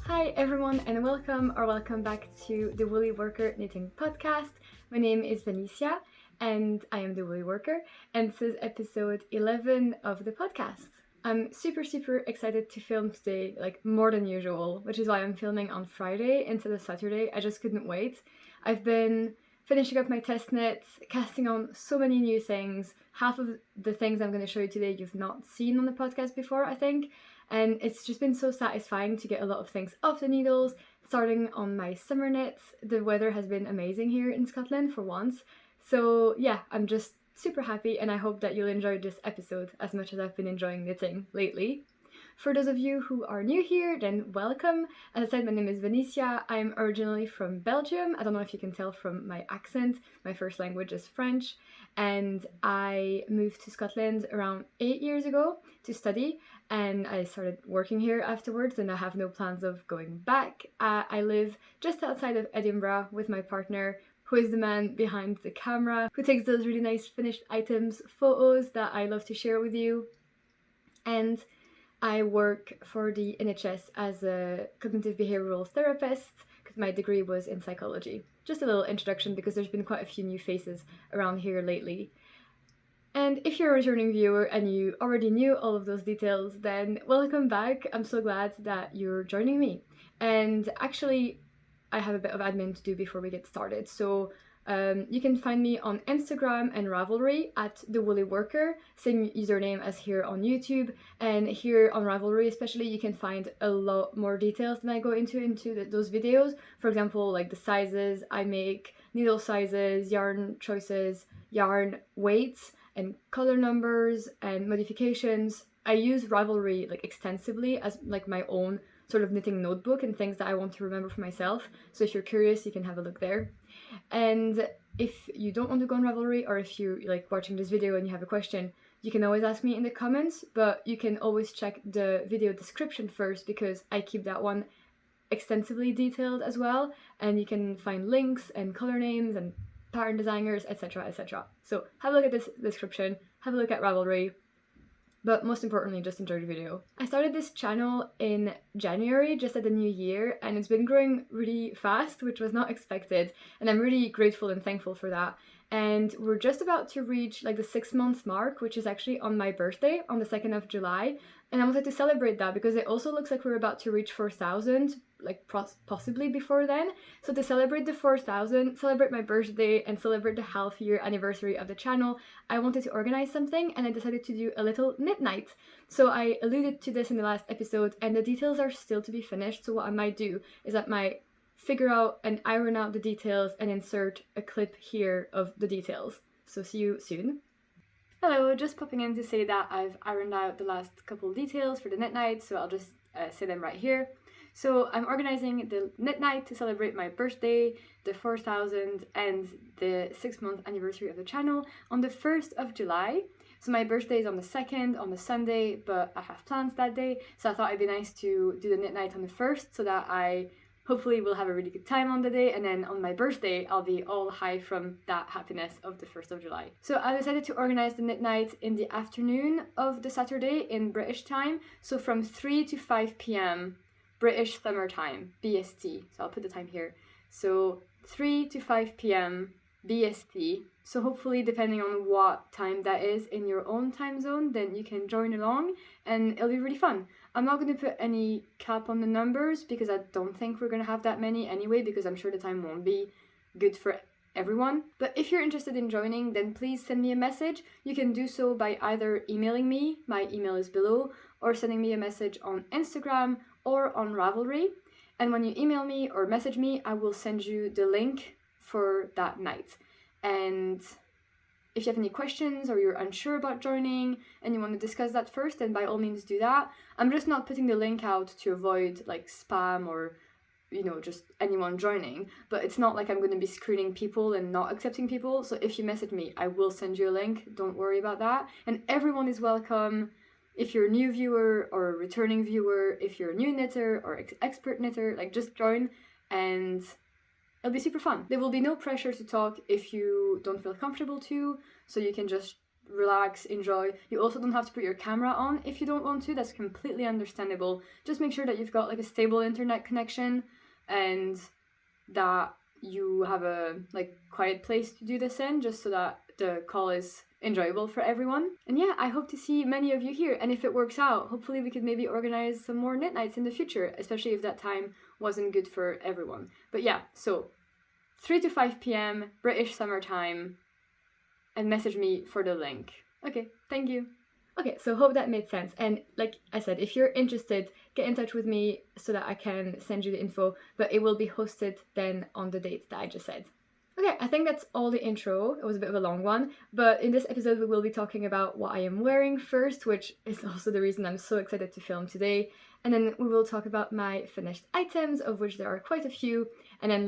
Hi everyone and welcome back to the Woolly Worker Knitting Podcast. My name is Vanissia and I am the Woolly Worker and this is episode 11 of the podcast. I'm super excited to film today, like more than usual, which is why I'm filming on Friday instead of Saturday. I just couldn't wait. I've been finishing up my test knits, casting on so many new things. Half of the things I'm going to show you today you've not seen on the podcast before, I think. And it's just been so satisfying to get a lot of things off the needles, starting on my summer knits. The weather has been amazing here in Scotland for once. So yeah, I'm just super happy and I hope that you'll enjoy this episode as much as I've been enjoying knitting lately. For those of you who are new here, then welcome. As I said, my name is Vanissia. I'm originally from Belgium. I don't know if you can tell from my accent. My first language is French. And I moved to Scotland around 8 years ago to study. And I started working here afterwards and I have no plans of going back. I live just outside of Edinburgh with my partner, who is the man behind the camera, who takes those really nice finished items photos that I love to share with you. And I work for the NHS as a cognitive behavioural therapist because my degree was in psychology. Just a little introduction because there's been quite a few new faces around here lately. And if you're a returning viewer and you already knew all of those details, then welcome back. I'm so glad that you're joining me. And actually, I have a bit of admin to do before we get started. So you can find me on Instagram and Ravelry at thewoollyworker, same username as here on YouTube. And here on Ravelry especially, you can find a lot more details than I go into those videos. For example, like the sizes I make, needle sizes, yarn choices, yarn weights, and color numbers and modifications. I use Ravelry like extensively as like my own sort of knitting notebook and things that I want to remember for myself. So if you're curious, you can have a look there. And if you don't want to go on Ravelry, or if you're like watching this video and you have a question, you can always ask me in the comments, but you can always check the video description first because I keep that one extensively detailed as well, and you can find links and color names and pattern designers, etc. So have a look at this description, have a look at Ravelry, but most importantly, just enjoy the video. I started this channel in January, just at the new year, and it's been growing really fast, which was not expected, and I'm really grateful and thankful for that. And we're just about to reach like the 6-month mark, which is actually on my birthday, on the 2nd of July, and I wanted to celebrate that because it also looks like we're about to reach 4,000, like possibly before then. So to celebrate the 4,000, celebrate my birthday, and celebrate the half-year anniversary of the channel, I wanted to organize something and I decided to do a little knit night. So I alluded to this in the last episode and the details are still to be finished. So what I might do is I might figure out and iron out the details and insert a clip here of the details. So see you soon. Hello, just popping in to say that I've ironed out the last couple details for the knit night, so I'll just say them right here. So I'm organizing the knit night to celebrate my birthday, the 4,000 and the 6-month anniversary of the channel on the 1st of July. So my birthday is on the 2nd, on the Sunday, but I have plans that day, so I thought it'd be nice to do the knit night on the 1st so that I hopefully will have a really good time on the day, and then on my birthday I'll be all high from that happiness of the 1st of July. So I decided to organize the knit night in the afternoon of the Saturday in British time, so from 3 to 5 p.m. British summer time, BST. So I'll put the time here. So 3 to 5 p.m. BST. So hopefully, depending on what time that is in your own time zone, then you can join along and it'll be really fun. I'm not going to put any cap on the numbers because I don't think we're going to have that many anyway, because I'm sure the time won't be good for everyone. But if you're interested in joining, then please send me a message. You can do so by either emailing me, my email is below, or sending me a message on Instagram or on Ravelry. And when you email me or message me, I will send you the link for that night. And if you have any questions or you're unsure about joining and you want to discuss that first, then by all means do that. I'm just not putting the link out to avoid like spam or, you know, just anyone joining. But it's not like I'm going to be screening people and not accepting people. So if you message me, I will send you a link. Don't worry about that. And everyone is welcome. If you're a new viewer or a returning viewer, if you're a new knitter or expert knitter, like just join and it'll be super fun. There will be no pressure to talk if you don't feel comfortable to, so you can just relax, enjoy. You also don't have to put your camera on if you don't want to. That's completely understandable. Just make sure that you've got like a stable internet connection and that you have a like quiet place to do this in, just so that the call is enjoyable for everyone. And yeah, I hope to see many of you here, and if it works out, hopefully we could maybe organize some more knit nights in the future, especially if that time wasn't good for everyone. But yeah, so 3 to 5 p.m. British summertime, and message me for the link. Okay, thank you. Okay, so hope that made sense. And like I said, if you're interested, get in touch with me so that I can send you the info, but it will be hosted then on the date that I just said. Okay, I think that's all the intro. It was a bit of a long one, but in this episode we will be talking about what I am wearing first, which is also the reason I'm so excited to film today. And then we will talk about my finished items, of which there are quite a few. And then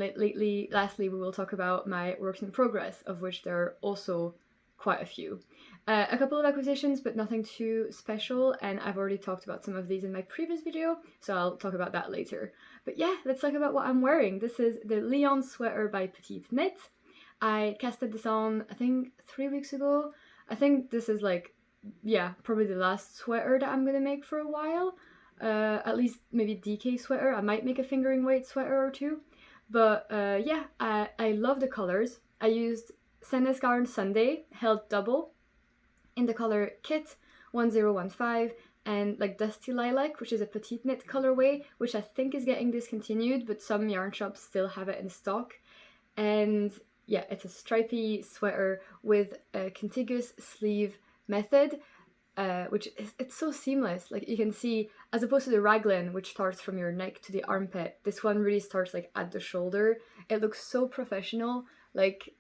lastly, we will talk about my works in progress, of which there are also quite a few. A couple of acquisitions, but nothing too special, and I've already talked about some of these in my previous video, so I'll talk about that later. But yeah, let's talk about what I'm wearing. This is the Lyon sweater by Petite Knit. I casted this on, I think, 3 weeks ago. I think this is like, yeah, probably the last sweater that I'm gonna make for a while. At least maybe DK sweater. I might make a fingering weight sweater or two. But yeah, I love the colors. I used Sandnes Garn Sunday, held double, in the color Kit 1015 and like Dusty Lilac, which is a Petite Knit colorway, which I think is getting discontinued, but some yarn shops still have it in stock. And yeah, it's a stripy sweater with a contiguous sleeve method, which is, it's so seamless. Like you can see, as opposed to the raglan, which starts from your neck to the armpit, this one really starts like at the shoulder. It looks so professional. Like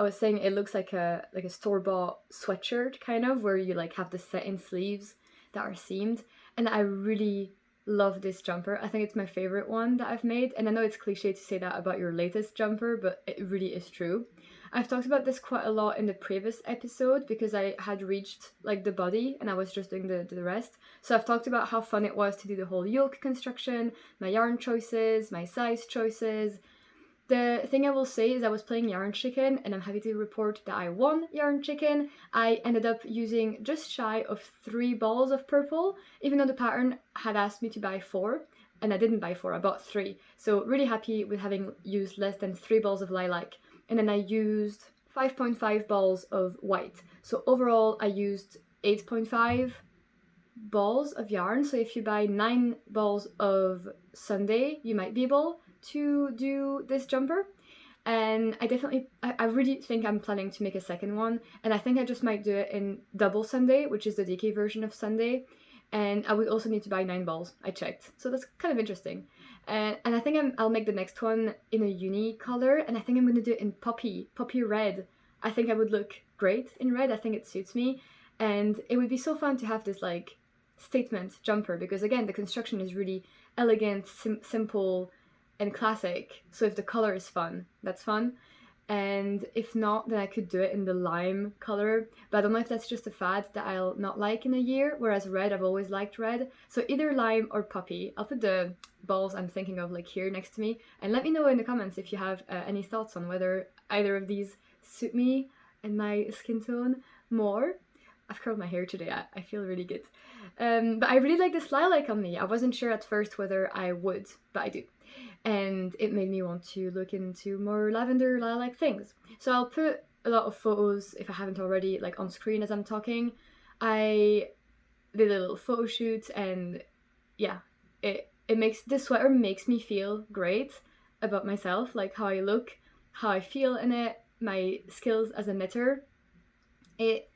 I was saying, it looks like a store-bought sweatshirt kind of, where you like have the set-in sleeves that are seamed, and I really love this jumper. I think it's my favorite one that I've made, and I know it's cliche to say that about your latest jumper, but it really is true. I've talked about this quite a lot in the previous episode because I had reached like the body and I was just doing the rest. So I've talked about how fun it was to do the whole yoke construction, my yarn choices, my size choices. The thing I will say is I was playing Yarn Chicken, and I'm happy to report that I won Yarn Chicken. I ended up using just shy of 3 balls of purple, even though the pattern had asked me to buy 4, and I didn't buy 4, I bought 3. So really happy with having used less than 3 balls of lilac. And then I used 5.5 balls of white. So overall I used 8.5 balls of yarn. So if you buy 9 balls of Sunday, you might be able to do this jumper. And I really think I'm planning to make a second one, and I think I just might do it in double Sunday, which is the DK version of Sunday. And I would also need to buy 9 balls, I checked, so that's kind of interesting. And I think I'll make the next one in a uni color, and I think I'm going to do it in poppy red. I think I would look great in red. I think it suits me, and it would be so fun to have this like statement jumper, because again, the construction is really elegant, simple and classic. So if the color is fun, that's fun. And if not, then I could do it in the lime color, but I don't know if that's just a fad that I'll not like in a year, whereas red, I've always liked red. So either lime or poppy. I'll put the balls I'm thinking of like here next to me, and let me know in the comments if you have any thoughts on whether either of these suit me and my skin tone more. I've curled my hair today, I feel really good. But I really like this lilac on me. I wasn't sure at first whether I would, but I do. And it made me want to look into more lavender lilac things. So I'll put a lot of photos, if I haven't already, like on screen as I'm talking. I did a little photo shoot, and yeah, this sweater makes me feel great about myself, like how I look, how I feel in it, my skills as a knitter. It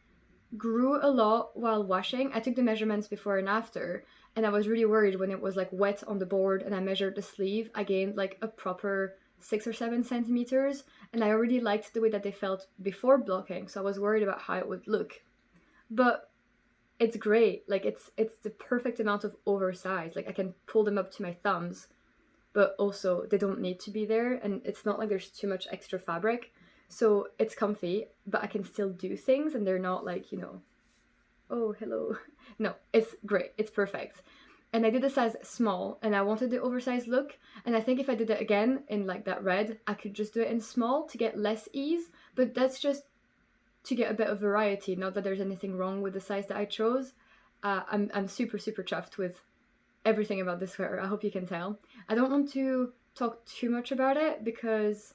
grew a lot while washing. I took the measurements before and after, and I was really worried when it was like wet on the board and I measured the sleeve. I gained like a proper 6 or 7 centimeters, and I already liked the way that they felt before blocking, so I was worried about how it would look. But it's great. Like it's the perfect amount of oversized. Like I can pull them up to my thumbs, but also they don't need to be there, and it's not like there's too much extra fabric. So it's comfy, but I can still do things, and they're not like, you know, oh, hello. No, it's great. It's perfect. And I did a size small, and I wanted the oversized look. And I think if I did it again in like that red, I could just do it in small to get less ease. But that's just to get a bit of variety. Not that there's anything wrong with the size that I chose. I'm super chuffed with everything about this sweater. I hope you can tell. I don't want to talk too much about it because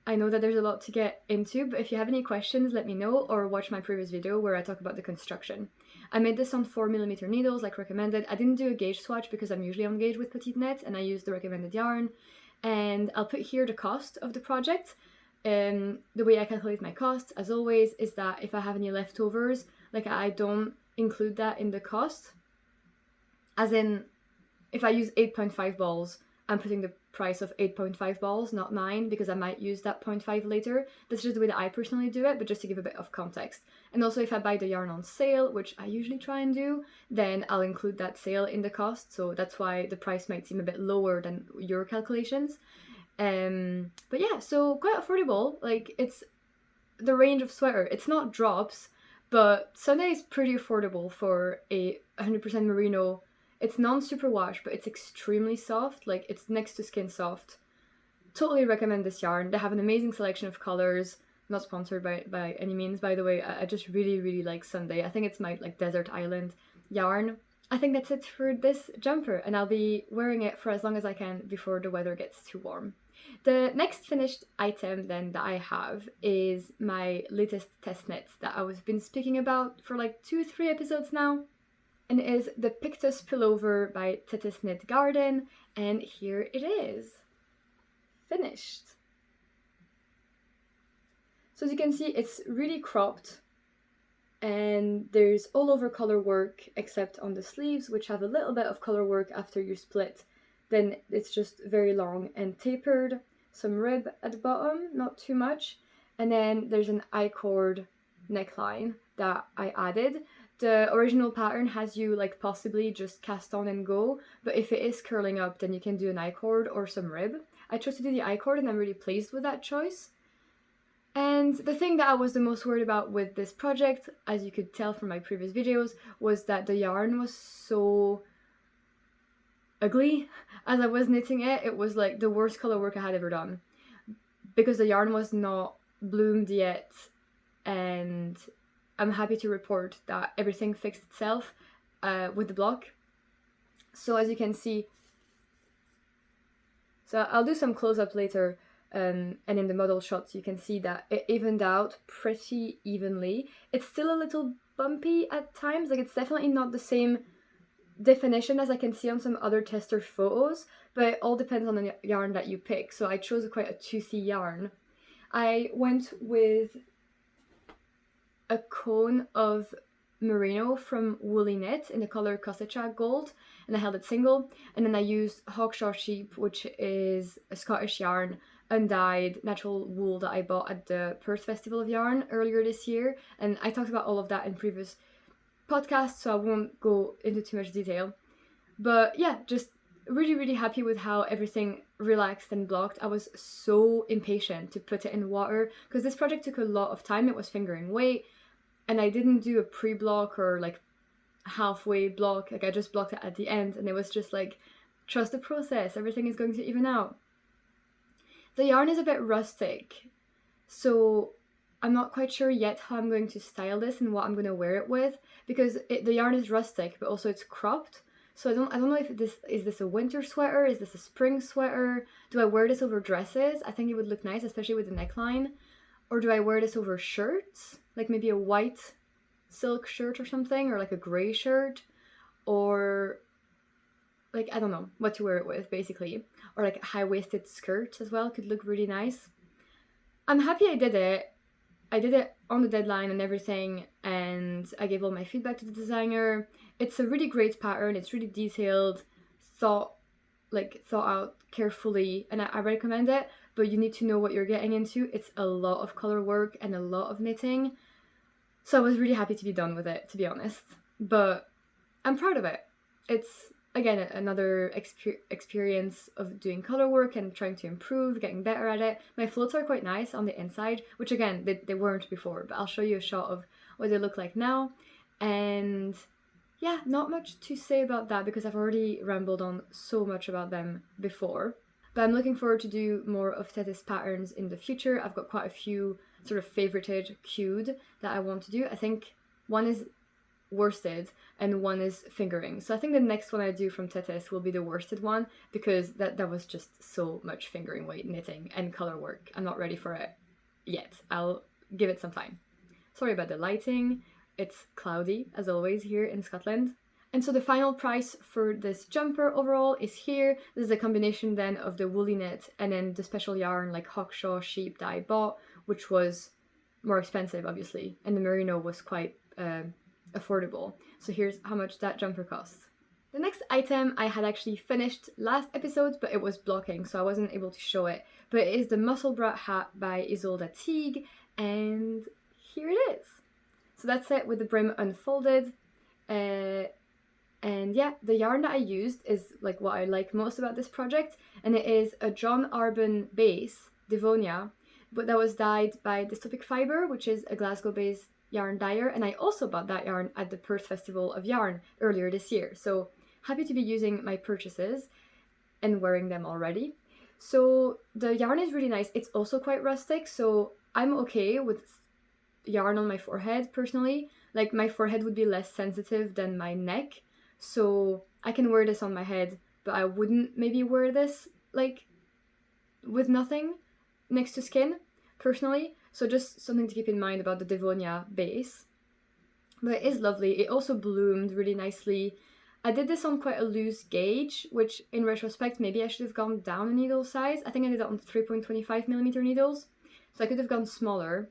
I know that there's a lot to get into, but if you have any questions, let me know, or watch my previous video where I talk about the construction. I made this on 4mm needles like recommended. I didn't do a gauge swatch because I'm usually on gauge with petite net, and I used the recommended yarn. And I'll put here the cost of the project. The way I calculate my costs, as always, is that if I have any leftovers, like I don't include that in the cost. As in, if I use 8.5 balls, I'm putting the price of 8.5 balls, not 9, because I might use that 0.5 later. That's just the way that I personally do it, but just to give a bit of context. And also if I buy the yarn on sale, which I usually try and do, then I'll include that sale in the cost, so that's why the price might seem a bit lower than your calculations. But yeah, so quite affordable. Like, it's the range of sweater. It's not drops, but Sunday is pretty affordable for a 100% merino. It's non-superwash, but it's extremely soft. Like, it's next to skin soft. Totally recommend this yarn. They have an amazing selection of colors. Not sponsored by any means, by the way. I just really like Sunday. I think it's my like desert island yarn. I think that's it for this jumper, and I'll be wearing it for as long as I can before the weather gets too warm. The next finished item then that I have is my latest test knit that I've been speaking about for like 2-3 episodes now. And it is the Pictus pullover by Tetis Knit Garden, and here it is, finished. So as you can see, it's really cropped, and there's all over color work except on the sleeves, which have a little bit of color work after you split. Then it's just very long and tapered, some rib at the bottom, not too much, and then there's an I-cord neckline that I added. The original pattern has you like possibly just cast on and go, but if it is curling up, then you can do an I-cord or some rib. I chose to do the I-cord, and I'm really pleased with that choice. And the thing that I was the most worried about with this project, as you could tell from my previous videos, was that the yarn was so ugly. As I was knitting it, it was like the worst color work I had ever done, because the yarn was not bloomed yet, and I'm happy to report that everything fixed itself with the block. So as you can see, so I'll do some close-up later, and in the model shots you can see that it evened out pretty evenly. It's still a little bumpy at times, like it's definitely not the same definition as I can see on some other tester photos, but it all depends on the yarn that you pick. So I chose quite a toothy yarn. I went with a cone of merino from Woolly Knit in the color Cosecha Gold, and I held it single, and then I used Hawkshaw Sheep, which is a Scottish yarn, undyed natural wool that I bought at the Perth Festival of Yarn earlier this year, and I talked about all of that in previous podcasts, so I won't go into too much detail. But yeah, just really happy with how everything relaxed and blocked. I was so impatient to put it in water because this project took a lot of time. It was fingering weight, and I didn't do a pre-block or like halfway block. Like I just blocked it at the end, and it was just like, trust the process, everything is going to even out. The yarn is a bit rustic, so I'm not quite sure yet how I'm going to style this and what I'm going to wear it with, because the yarn is rustic, but also it's cropped. So I don't know if this a winter sweater, is this a spring sweater? Do I wear this over dresses? I think it would look nice, especially with the neckline. Or do I wear this over shirts? Like maybe a white silk shirt or something, or like a grey shirt, or like, I don't know what to wear it with basically. Or like a high-waisted skirt as well could look really nice. I'm happy I did it. I did it on the deadline and everything, and I gave all my feedback to the designer. It's a really great pattern. It's really detailed, thought out carefully, and I recommend it, but you need to know what you're getting into. It's a lot of color work and a lot of knitting, so I was really happy to be done with it, to be honest, but I'm proud of it. It's, again, another experience of doing color work and trying to improve, getting better at it. My floats are quite nice on the inside, which again, they weren't before, but I'll show you a shot of what they look like now. And yeah, not much to say about that because I've already rambled on so much about them before. But I'm looking forward to do more of Tetis patterns in the future. I've got quite a few sort of favorited queued that I want to do. I think one is worsted and one is fingering. So I think the next one I do from Tetis will be the worsted one, because that was just so much fingering weight knitting and color work. I'm not ready for it yet. I'll give it some time. Sorry about the lighting. It's cloudy as always here in Scotland. And so the final price for this jumper overall is here. This is a combination then of the woolly knit and then the special yarn like Hawkshaw sheep that I bought, which was more expensive obviously, and the merino was quite affordable. So here's how much that jumper costs. The next item I had actually finished last episode, but it was blocking, so I wasn't able to show it. But it is the musseburgh hat by Isolde Teague, and here it is. So that's it with the brim unfolded. And yeah, the yarn that I used is like what I like most about this project, and it is a John Arbon base, Devonia, but that was dyed by Dystopic Fibre, which is a Glasgow-based yarn dyer, and I also bought that yarn at the Perth Festival of Yarn earlier this year. So happy to be using my purchases and wearing them already. So the yarn is really nice. It's also quite rustic, so I'm okay with yarn on my forehead personally. Like my forehead would be less sensitive than my neck, so I can wear this on my head, but I wouldn't maybe wear this like with nothing next to skin personally. So just something to keep in mind about the Devonia base. But it is lovely. It also bloomed really nicely. I did this on quite a loose gauge, which in retrospect maybe I should have gone down a needle size. I think I did it on 3.25mm needles, so I could have gone smaller.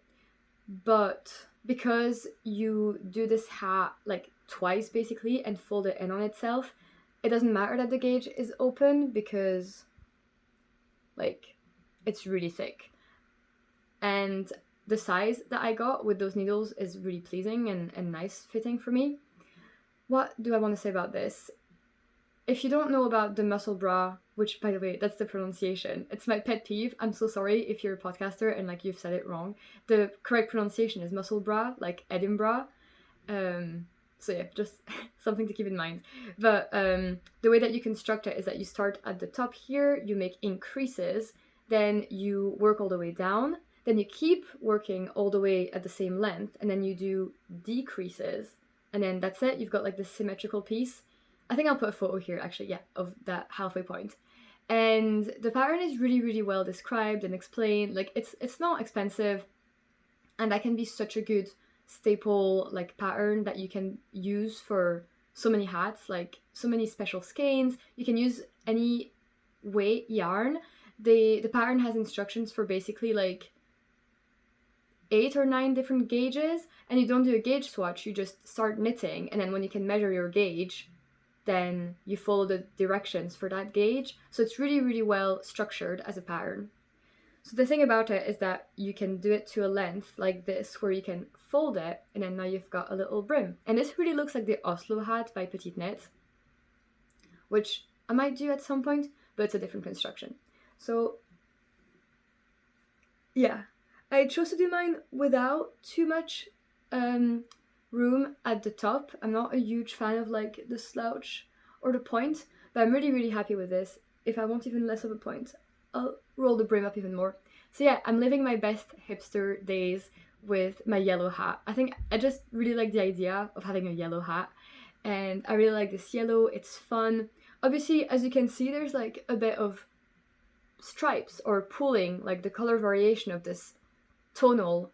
But because you do this hat like twice basically and fold it in on itself, it doesn't matter that the gauge is open because like it's really thick. And the size that I got with those needles is really pleasing and nice fitting for me. What do I want to say about this? If you don't know about the musseburgh, which by the way, that's the pronunciation. It's my pet peeve. I'm so sorry if you're a podcaster and like you've said it wrong. The correct pronunciation is musseburgh, like Edinburgh. So yeah, just something to keep in mind. But the way that you construct it is that you start at the top here, you make increases, then you work all the way down, then you keep working all the way at the same length, and then you do decreases, and then that's it. You've got like this symmetrical piece. I think I'll put a photo here actually, yeah, of that halfway point. And the pattern is really, really well described and explained. Like it's not expensive, and that can be such a good staple like pattern that you can use for so many hats, like so many special skeins. You can use any weight yarn. The pattern has instructions for basically like 8 or 9 different gauges, and you don't do a gauge swatch, you just start knitting, and then when you can measure your gauge, then you follow the directions for that gauge. So it's really, really well structured as a pattern. So the thing about it is that you can do it to a length like this, where you can fold it, and then now you've got a little brim. And this really looks like the Oslo hat by Petite Knit, which I might do at some point, but it's a different construction. So yeah, I chose to do mine without too much room at the top. I'm not a huge fan of like the slouch or the point, but I'm really, really happy with this. If I want even less of a point, I'll roll the brim up even more. So yeah, I'm living my best hipster days with my yellow hat. I think I just really like the idea of having a yellow hat, and I really like this yellow. It's fun. Obviously, as you can see, there's like a bit of stripes or pooling, like the color variation of this tonal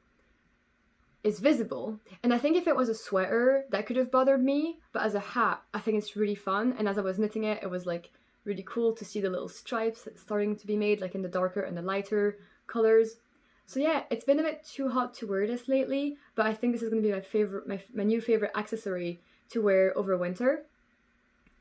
is visible. And I think if it was a sweater, that could have bothered me, but as a hat, I think it's really fun. And as I was knitting it, it was like really cool to see the little stripes starting to be made, like in the darker and the lighter colors. So yeah, it's been a bit too hot to wear this lately, but I think this is going to be my favorite, my new favorite accessory to wear over winter.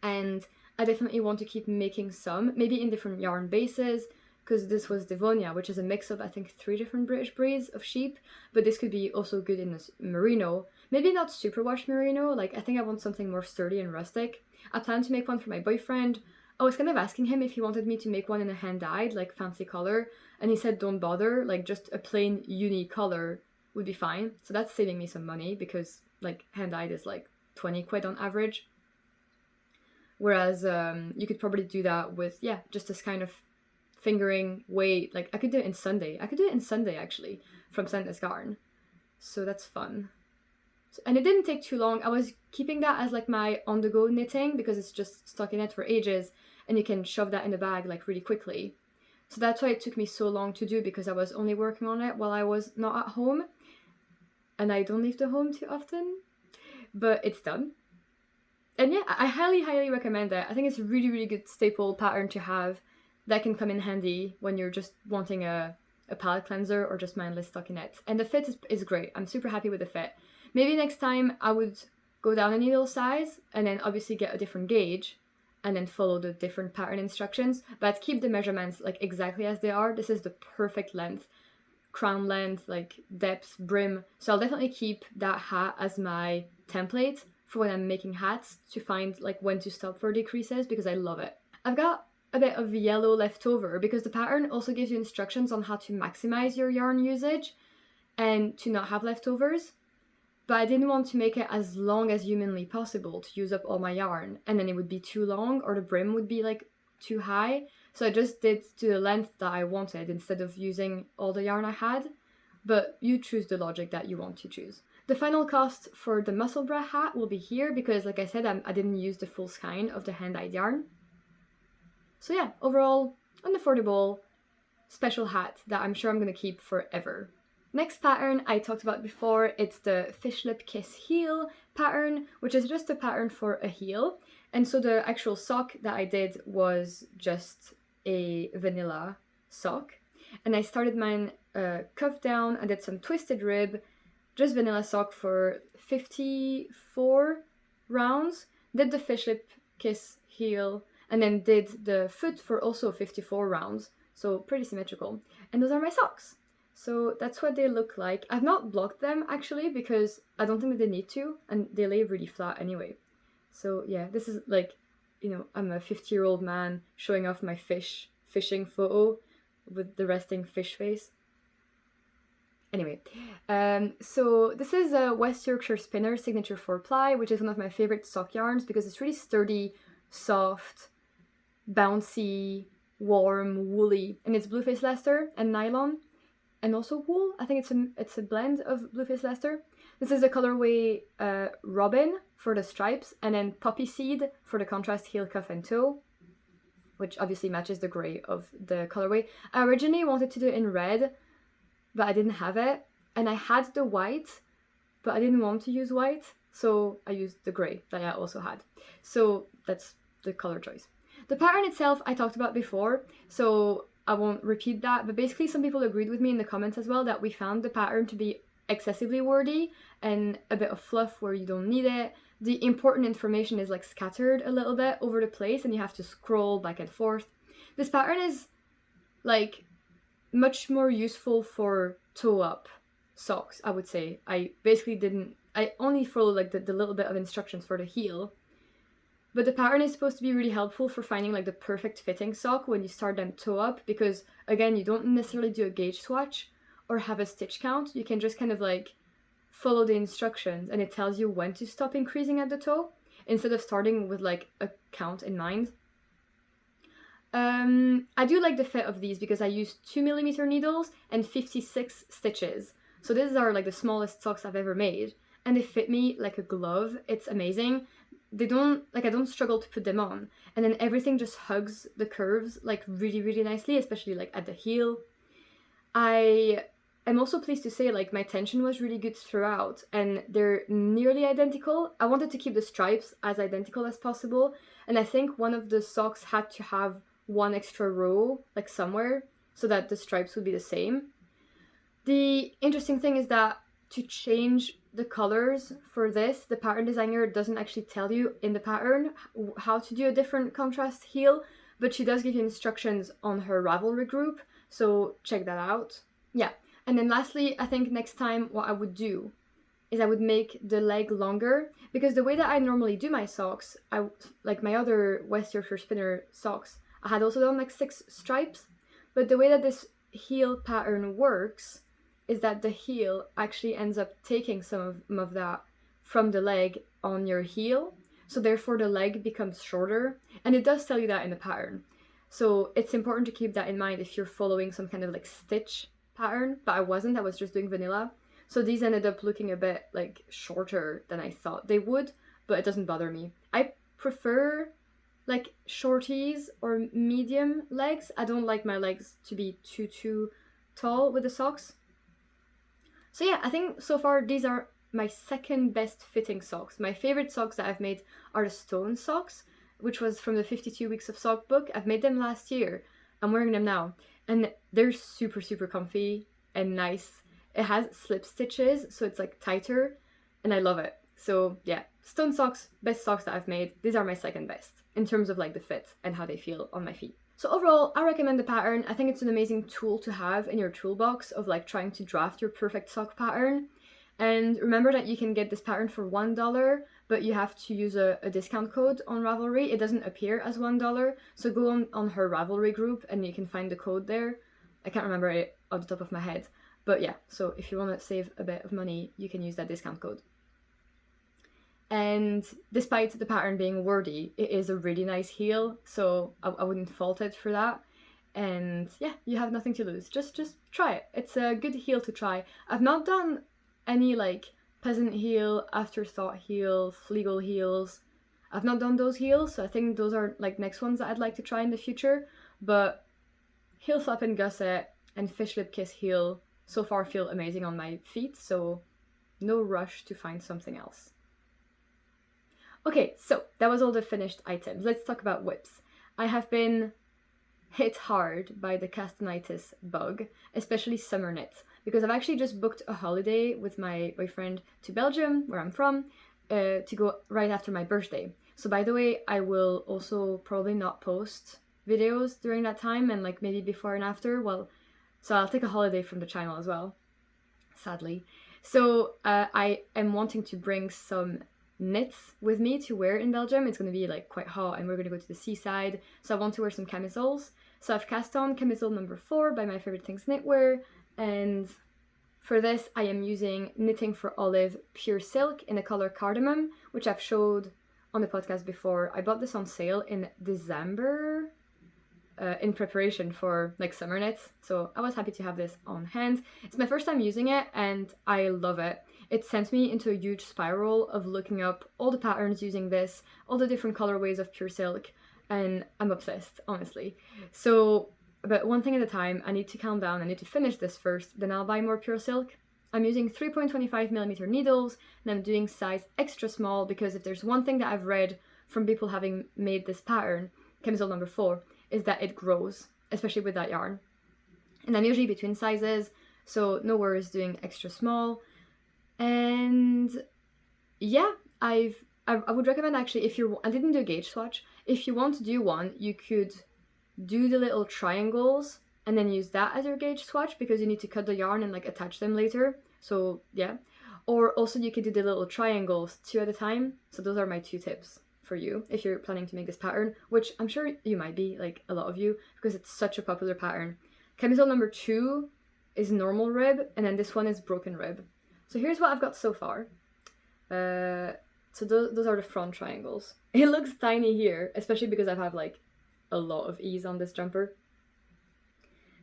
And I definitely want to keep making some, maybe in different yarn bases, because this was Devonia, which is a mix of I think 3 different British breeds of sheep, but this could be also good in this merino. Maybe not superwash merino, like I think I want something more sturdy and rustic. I plan to make one for my boyfriend. I was kind of asking him if he wanted me to make one in a hand-dyed, like fancy color, and he said don't bother, like just a plain uni color would be fine. So that's saving me some money, because like hand-dyed is like 20 quid on average. Whereas you could probably do that with, yeah, just this kind of fingering weight. Like I could do it in Sunday. I could do it in Sunday actually. from Sandnes Garn. So that's fun. And it didn't take too long. I was keeping that as like my on-the-go knitting because it's just stockinette for ages and you can shove that in the bag like really quickly. So that's why it took me so long to do, because I was only working on it while I was not at home. And I don't leave the home too often, but it's done. And yeah, I highly, highly recommend it. I think it's a really, really good staple pattern to have that can come in handy when you're just wanting a palette cleanser or just mindless stockinette. And the fit is great. I'm super happy with the fit. Maybe next time I would go down a needle size and then obviously get a different gauge and then follow the different pattern instructions, but keep the measurements like exactly as they are. This is the perfect length, crown length, like depth, brim. So I'll definitely keep that hat as my template for when I'm making hats to find like when to stop for decreases, because I love it. I've got a bit of yellow left over because the pattern also gives you instructions on how to maximize your yarn usage and to not have leftovers. But I didn't want to make it as long as humanly possible to use up all my yarn, and then it would be too long or the brim would be like too high. So I just did to the length that I wanted instead of using all the yarn I had. But you choose the logic that you want to choose. The final cost for the musseburgh hat will be here because, like I said, I didn't use the full skein of the hand-dyed yarn. So yeah, overall, an affordable special hat that I'm sure I'm going to keep forever. Next pattern I talked about before, it's the fish lip kiss heel pattern, which is just a pattern for a heel. And so the actual sock that I did was just a vanilla sock. And I started mine cuff down, I did some twisted rib, just vanilla sock for 54 rounds, did the fish lip kiss heel, and then did the foot for also 54 rounds. So pretty symmetrical. And those are my socks. So that's what they look like. I've not blocked them actually because I don't think that they need to, and they lay really flat anyway. So yeah, this is like, you know, I'm a 50-year-old man showing off my fishing photo with the resting fish face. Anyway, so this is a West Yorkshire Spinner Signature 4-ply, which is one of my favorite sock yarns because it's really sturdy, soft, bouncy, warm, woolly, and it's Blueface Leicester and nylon. And also wool. I think it's a blend of Blueface Leicester. This is the colorway Robin for the stripes, and then Poppy Seed for the contrast heel, cuff, and toe, which obviously matches the grey of the colorway. I originally wanted to do it in red, but I didn't have it, and I had the white, but I didn't want to use white, so I used the grey that I also had. So that's the color choice. The pattern itself I talked about before, so I won't repeat that, but basically some people agreed with me in the comments as well that we found the pattern to be excessively wordy and a bit of fluff where you don't need it. The important information is like scattered a little bit over the place and you have to scroll back and forth. This pattern is like much more useful for toe up socks, I would say. I only followed like the little bit of instructions for the heel. But the pattern is supposed to be really helpful for finding like the perfect fitting sock when you start them toe up, because again, you don't necessarily do a gauge swatch or have a stitch count. You can just kind of like follow the instructions and it tells you when to stop increasing at the toe instead of starting with like a count in mind. I do like the fit of these because I use 2mm needles and 56 stitches. So these are like the smallest socks I've ever made and they fit me like a glove. It's amazing. I don't struggle to put them on, and then everything just hugs the curves like really, really nicely, especially like at the heel. I am also pleased to say like my tension was really good throughout and they're nearly identical. I wanted to keep the stripes as identical as possible, and I think one of the socks had to have one extra row like somewhere so that the stripes would be the same. The interesting thing is that to change the colors for this, the pattern designer doesn't actually tell you in the pattern how to do a different contrast heel, but she does give you instructions on her Ravelry group, so check that out. Yeah, and then lastly, I think next time what I would do is I would make the leg longer, because the way that I normally do my socks, like my other West Yorkshire Spinner socks, I had also done like 6 stripes, but the way that this heel pattern works is that the heel actually ends up taking some of that from the leg on your heel, so therefore the leg becomes shorter, and it does tell you that in the pattern. So it's important to keep that in mind if you're following some kind of like stitch pattern, but I wasn't. I was just doing vanilla. So these ended up looking a bit like shorter than I thought they would, but it doesn't bother me. I prefer like shorties or medium legs. I don't like my legs to be too tall with the socks. So yeah, I think so far these are my second best fitting socks. My favorite socks that I've made are the stone socks, which was from the 52 Weeks of Sock book. I've made them last year. I'm wearing them now, and they're super comfy and nice. It has slip stitches, so it's like tighter, and I love it. So yeah, stone socks, best socks that I've made. These are my second best in terms of like the fit and how they feel on my feet. So overall, I recommend the pattern. I think it's an amazing tool to have in your toolbox of like trying to draft your perfect sock pattern. And remember that you can get this pattern for $1, but you have to use a discount code on Ravelry. It doesn't appear as $1, so go on her Ravelry group and you can find the code there. I can't remember it off the top of my head, but yeah, so if you want to save a bit of money, you can use that discount code. And despite the pattern being wordy, it is a really nice heel, so I wouldn't fault it for that. And yeah, you have nothing to lose. Just try it. It's a good heel to try. I've not done any like peasant heel, afterthought heel, fleagle heels. I've not done those heels, so I think those are like next ones that I'd like to try in the future. But heel flap and gusset and fish lip kiss heel so far feel amazing on my feet, so no rush to find something else. Okay, so that was all the finished items. Let's talk about whips. I have been hit hard by the castonitis bug, especially summer knits, because I've actually just booked a holiday with my boyfriend to Belgium, where I'm from, to go right after my birthday. So by the way, I will also probably not post videos during that time, and like maybe before and after. Well, so I'll take a holiday from the channel as well, sadly. So I am wanting to bring some knits with me to wear in Belgium. It's going to be like quite hot and we're going to go to the seaside, so I want to wear some camisoles. So I've cast on camisole number 4 by My Favorite Things Knitwear, and for this I am using Knitting for Olive pure silk in the color cardamom, which I've showed on the podcast before. I bought this on sale in December in preparation for like summer knits, so I was happy to have this on hand. It's my first time using it and I love it. It sent me into a huge spiral of looking up all the patterns using this, all the different colorways of pure silk, and I'm obsessed, honestly. So, but one thing at a time, I need to calm down, I need to finish this first, then I'll buy more pure silk. I'm using 3.25mm needles, and I'm doing size extra small, because if there's one thing that I've read from people having made this pattern, camisole number 4, is that it grows, especially with that yarn. And I'm usually between sizes, so no worries doing extra small. And yeah, I would recommend actually, if you're, I didn't do a gauge swatch, if you want to do one, you could do the little triangles and then use that as your gauge swatch, because you need to cut the yarn and like attach them later. So yeah, or also you could do the little triangles 2 at a time. So those are my 2 tips for you if you're planning to make this pattern, which I'm sure you might be, like a lot of you, because it's such a popular pattern. Camisole number 2 is normal rib, and then this one is broken rib. So here's what I've got so far. So those are the front triangles. It looks tiny here, especially because I have like a lot of ease on this jumper.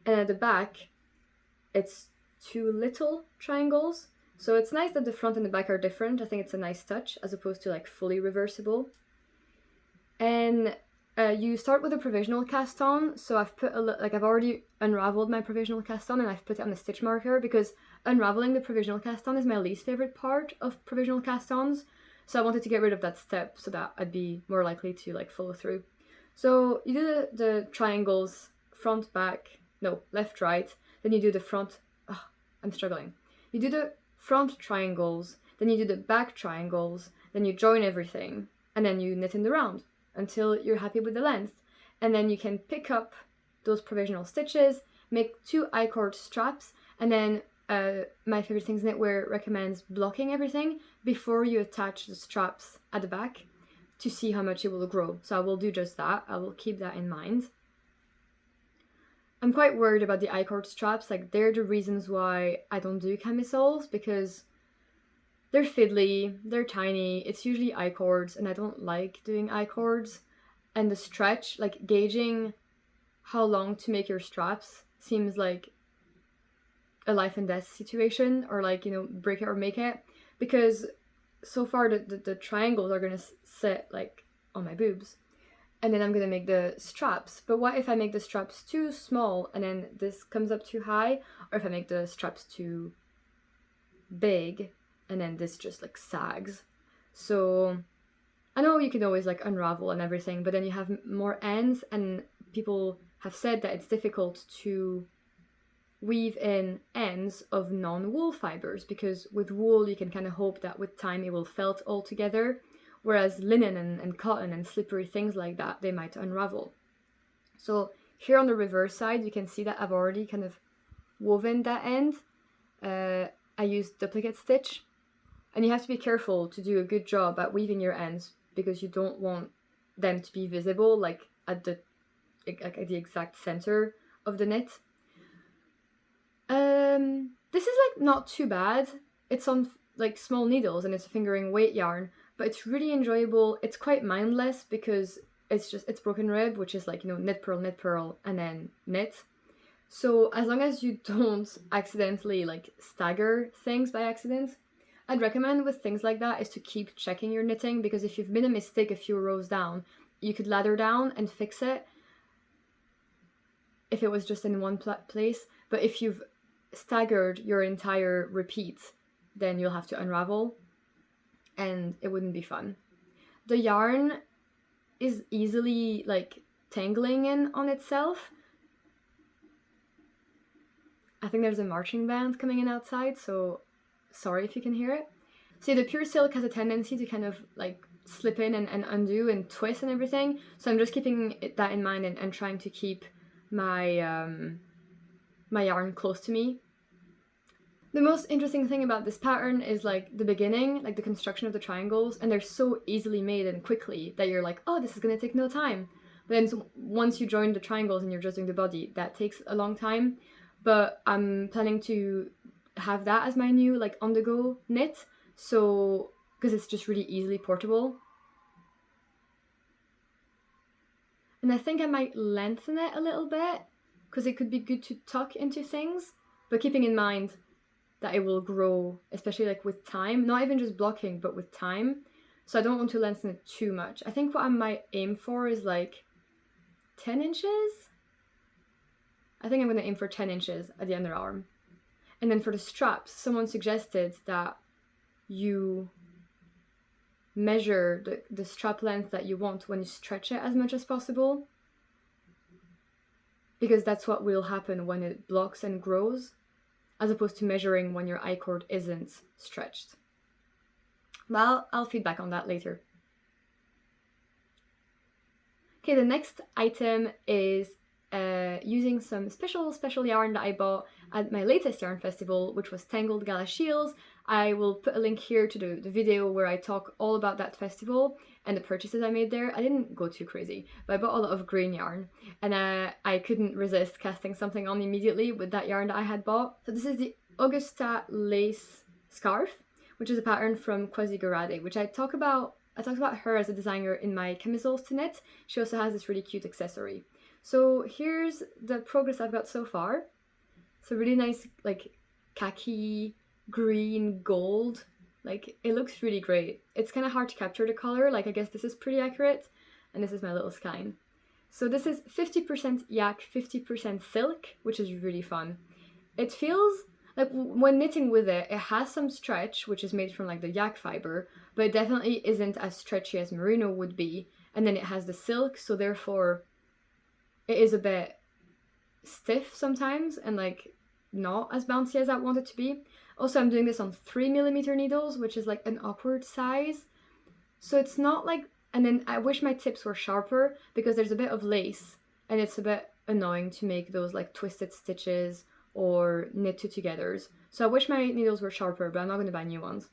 And at the back, it's 2 little triangles. So it's nice that the front and the back are different. I think it's a nice touch, as opposed to like fully reversible. And you start with a provisional cast on. So I've put I've already unraveled my provisional cast on and I've put it on a stitch marker, because unraveling the provisional cast on is my least favorite part of provisional cast ons. So I wanted to get rid of that step so that I'd be more likely to like follow through. So you do the triangles front, back, no, left, right. Then you do the front, I'm struggling. You do the front triangles, then you do the back triangles, then you join everything, and then you knit in the round until you're happy with the length. And then you can pick up those provisional stitches, make 2 I-cord straps, and then My Favorite Things Knitwear recommends blocking everything before you attach the straps at the back to see how much it will grow. So I will do just that. I will keep that in mind. I'm quite worried about the I-cord straps. Like, they're the reasons why I don't do camisoles, because they're fiddly, they're tiny, it's usually I-cords, and I don't like doing I-cords. And the stretch, like gauging how long to make your straps, seems like a life and death situation, or like, you know, break it or make it, because so far the triangles are gonna sit like on my boobs, and then I'm gonna make the straps. But what if I make the straps too small and then this comes up too high, or if I make the straps too big and then this just like sags? So I know you can always like unravel and everything, but then you have more ends, and people have said that it's difficult to weave in ends of non-wool fibers, because with wool you can kind of hope that with time it will felt all together, whereas linen and cotton and slippery things like that, they might unravel. So here on the reverse side you can see that I've already kind of woven that end. I used duplicate stitch, and you have to be careful to do a good job at weaving your ends, because you don't want them to be visible like at the exact center of the knit. This is like not too bad. It's on like small needles and it's a fingering weight yarn, but it's really enjoyable. It's quite mindless because it's broken rib, which is like, you know, knit purl, and then knit. So as long as you don't accidentally like stagger things by accident, I'd recommend with things like that is to keep checking your knitting, because if you've made a mistake a few rows down, you could ladder down and fix it if it was just in one place. But if you've staggered your entire repeat, then you'll have to unravel, and it wouldn't be fun. The yarn is easily like tangling in on itself. I think there's a marching band coming in outside, so sorry if you can hear it. See, the pure silk has a tendency to kind of like slip in and undo and twist and everything, so I'm just keeping that in mind and trying to keep my my yarn close to me. The most interesting thing about this pattern is like the beginning, like the construction of the triangles, and they're so easily made and quickly that you're like, oh, this is gonna take no time. But then once you join the triangles and you're just doing the body, that takes a long time. But I'm planning to have that as my new like on-the-go knit, so because it's just really easily portable. And I think I might lengthen it a little bit, because it could be good to tuck into things, but keeping in mind that it will grow, especially like with time, not even just blocking, but with time. So I don't want to lengthen it too much. I think what I might aim for is like 10 inches. I think I'm going to aim for 10 inches at the underarm. And then for the straps, someone suggested that you measure the strap length that you want when you stretch it as much as possible, because that's what will happen when it blocks and grows, as opposed to measuring when your I-cord isn't stretched. Well, I'll feedback on that later. Okay, the next item is using some special yarn that I bought at my latest yarn festival, which was Tangled Gala Shields. I will put a link here to the video where I talk all about that festival and the purchases I made there. I didn't go too crazy, but I bought a lot of green yarn, and I couldn't resist casting something on immediately with that yarn that I had bought. So this is the Augusta lace scarf, which is a pattern from Quasi Garade, which I talked about her as a designer in my camisoles to knit. She also has this really cute accessory. So here's the progress I've got so far. It's a really nice like khaki green gold, like it looks really great. It's kind of hard to capture the color, like I guess this is pretty accurate, and this is my little skein. So this is 50% yak, 50% silk, which is really fun. It feels like when knitting with it, it has some stretch, which is made from like the yak fiber, but it definitely isn't as stretchy as merino would be. And then it has the silk, so therefore it is a bit stiff sometimes and like not as bouncy as I want it to be. Also, I'm doing this on 3mm needles, which is like an awkward size. So it's not like, and then I wish my tips were sharper, because there's a bit of lace and it's a bit annoying to make those like twisted stitches or knit two togethers. So I wish my needles were sharper, but I'm not going to buy new ones.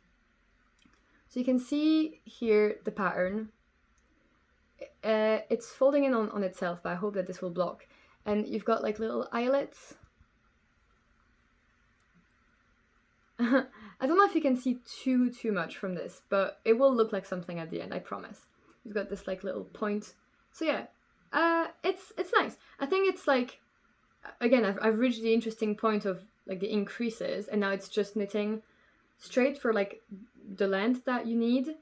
So you can see here the pattern. It's folding in on itself, but I hope that this will block. And you've got like little eyelets. I don't know if you can see too much from this, but it will look like something at the end, I promise. You've got this like little point. So yeah, it's nice. I think it's like, again, I've reached the interesting point of like the increases, and now it's just knitting straight for like the length that you need.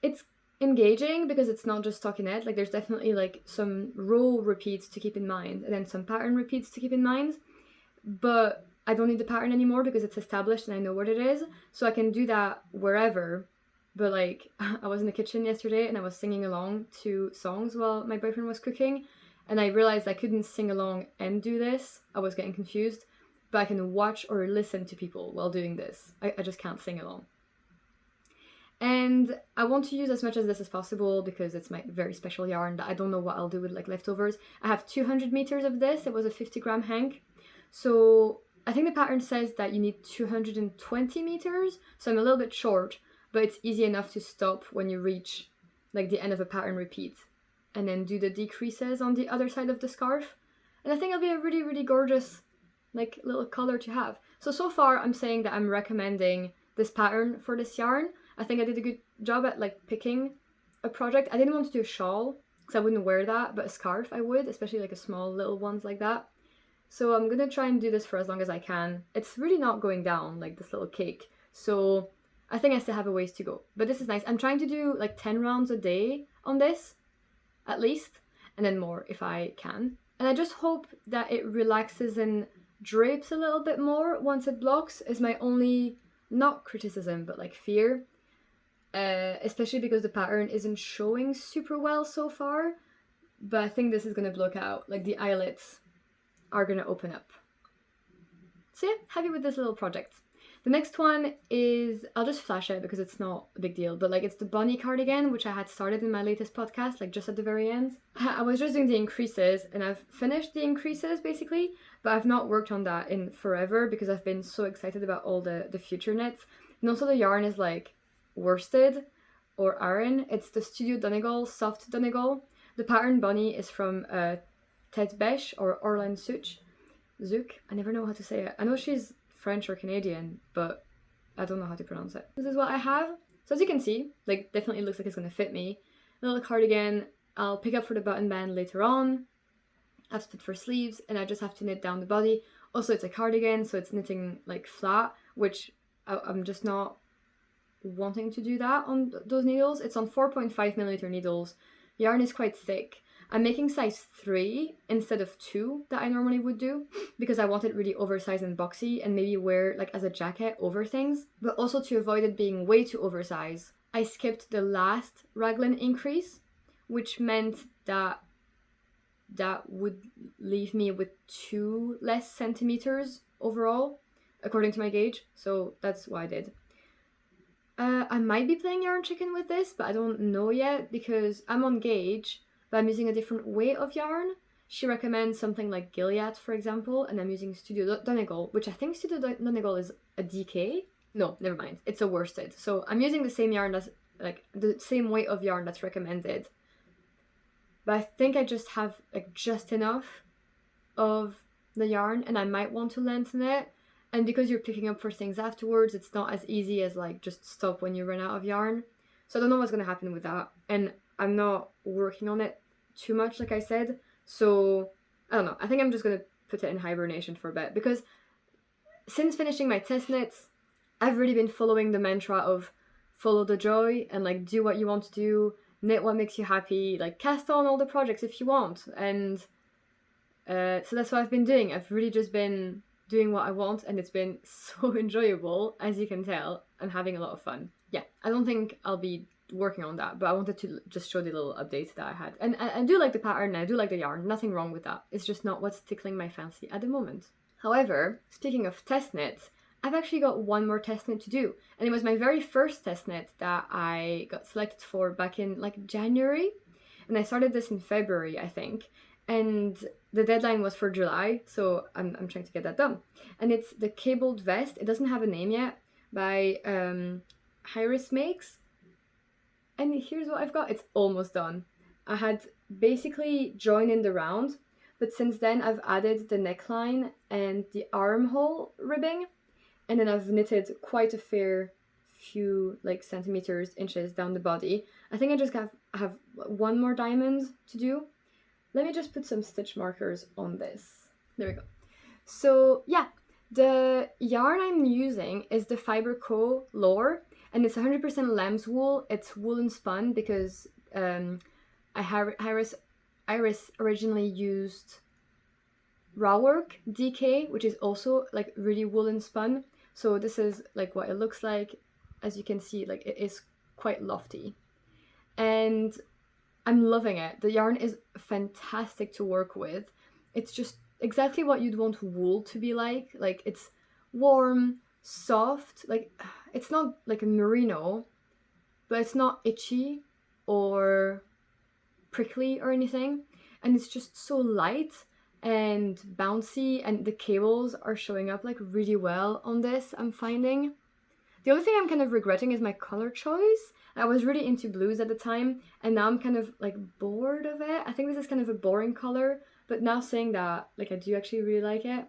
It's engaging because it's not just stockinette. Like there's definitely like some row repeats to keep in mind, and then some pattern repeats to keep in mind, but I don't need the pattern anymore because it's established and I know what it is, so I can do that wherever. But like, I was in the kitchen yesterday and I was singing along to songs while my boyfriend was cooking, and I realized I couldn't sing along and do this. I was getting confused, but I can watch or listen to people while doing this. I just can't sing along. And I want to use as much of this as possible because it's my very special yarn that I don't know what I'll do with like leftovers. I have 200 meters of this. It was a 50-gram hank. So I think the pattern says that you need 220 meters. So I'm a little bit short, but it's easy enough to stop when you reach like the end of a pattern repeat and then do the decreases on the other side of the scarf. And I think it'll be a really, really gorgeous like little color to have. So far I'm saying that I'm recommending this pattern for this yarn. I think I did a good job at like picking a project. I didn't want to do a shawl because I wouldn't wear that, but a scarf I would, especially like a small little ones like that. So I'm gonna try and do this for as long as I can. It's really not going down like this little cake, so I think I still have a ways to go, but this is nice. I'm trying to do like 10 rounds a day on this at least, and then more if I can. And I just hope that it relaxes and drapes a little bit more once it blocks is my only, not criticism, but like fear. Especially because the pattern isn't showing super well so far, but I think this is gonna block out, like the eyelets are gonna open up. So yeah, happy with this little project. The next one is, I'll just flash it because it's not a big deal, but like it's the bunny cardigan, which I had started in my latest podcast, like just at the very end. I was just doing the increases and I've finished the increases basically, but I've not worked on that in forever because I've been so excited about all the future knits. And also the yarn is like worsted or Aran. It's the Studio Donegal Soft Donegal. The pattern bunny is from Tête Bêche or Orlan Zouk. I never know how to say it. I know she's French or Canadian, but I don't know how to pronounce it. This is what I have. So as you can see, like definitely looks like it's gonna fit me. A little cardigan. I'll pick up for the button band later on. I've split for sleeves and I just have to knit down the body. Also it's a cardigan, so it's knitting like flat, which I'm just not wanting to do that on those needles. It's on 4.5mm needles. Yarn is quite thick. I'm making size 3 instead of 2 that I normally would do because I want it really oversized and boxy and maybe wear like as a jacket over things, but also to avoid it being way too oversized. I skipped the last raglan increase, which meant that would leave me with 2 less centimeters overall according to my gauge, so that's what I did. I might be playing yarn chicken with this, but I don't know yet because I'm on gauge, but I'm using a different weight of yarn. She recommends something like Gilead, for example, and I'm using Studio Donegal, which I think Studio Donegal is a DK. No, never mind. It's a worsted. So I'm using the same yarn that's like the same weight of yarn that's recommended. But I think I just have like just enough of the yarn, and I might want to lengthen it. And because you're picking up for things afterwards, it's not as easy as like just stop when you run out of yarn. So I don't know what's going to happen with that. And I'm not working on it too much, like I said. So I don't know. I think I'm just going to put it in hibernation for a bit. Because since finishing my test knits, I've really been following the mantra of follow the joy and like do what you want to do. Knit what makes you happy. Like cast on all the projects if you want. And so that's what I've been doing. I've really just been doing what I want, and it's been so enjoyable. As you can tell, I'm having a lot of fun. Yeah, I don't think I'll be working on that, but I wanted to just show the little updates that I had. And I do like the pattern, and I do like the yarn, nothing wrong with that. It's just not what's tickling my fancy at the moment. However, speaking of test knits, I've actually got one more test knit to do, and it was my very first test knit that I got selected for back in like January, and I started this in February, I think. And the deadline was for July, so I'm trying to get that done. And it's the cabled vest. It doesn't have a name yet, by Iris Makes. And here's what I've got. It's almost done. I had basically joined in the round, but since then I've added the neckline and the armhole ribbing, and then I've knitted quite a fair few like centimeters, inches down the body. I think I just have one more diamond to do. Let me just put some stitch markers on this. There we go. So yeah, The yarn I'm using is the Fiber Co. Lore, and it's 100% lamb's wool. It's woolen spun because Iris originally used raw work DK, which is also like really woolen spun. So this is like what it looks like. As you can see, like it is quite lofty, and I'm loving it. The yarn is fantastic to work with. It's just exactly what you'd want wool to be like. Like it's warm, soft, like it's not like a merino, but it's not itchy or prickly or anything. And it's just so light and bouncy, and the cables are showing up like really well on this, I'm finding. The only thing I'm kind of regretting is my color choice. I was really into blues at the time, and now I'm kind of like bored of it. I think this is kind of a boring color, but now saying that, like I do actually really like it.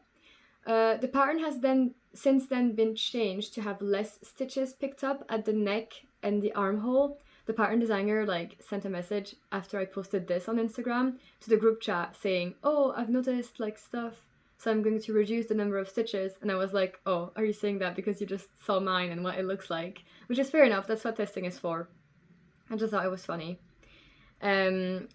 The pattern has then since then been changed to have less stitches picked up at the neck and the armhole. The pattern designer like sent a message after I posted this on Instagram to the group chat saying, "Oh, I've noticed like stuff, so I'm going to reduce the number of stitches." And I was like, "Oh, are you saying that because you just saw mine and what it looks like?" Which is fair enough, that's what testing is for. I just thought it was funny. But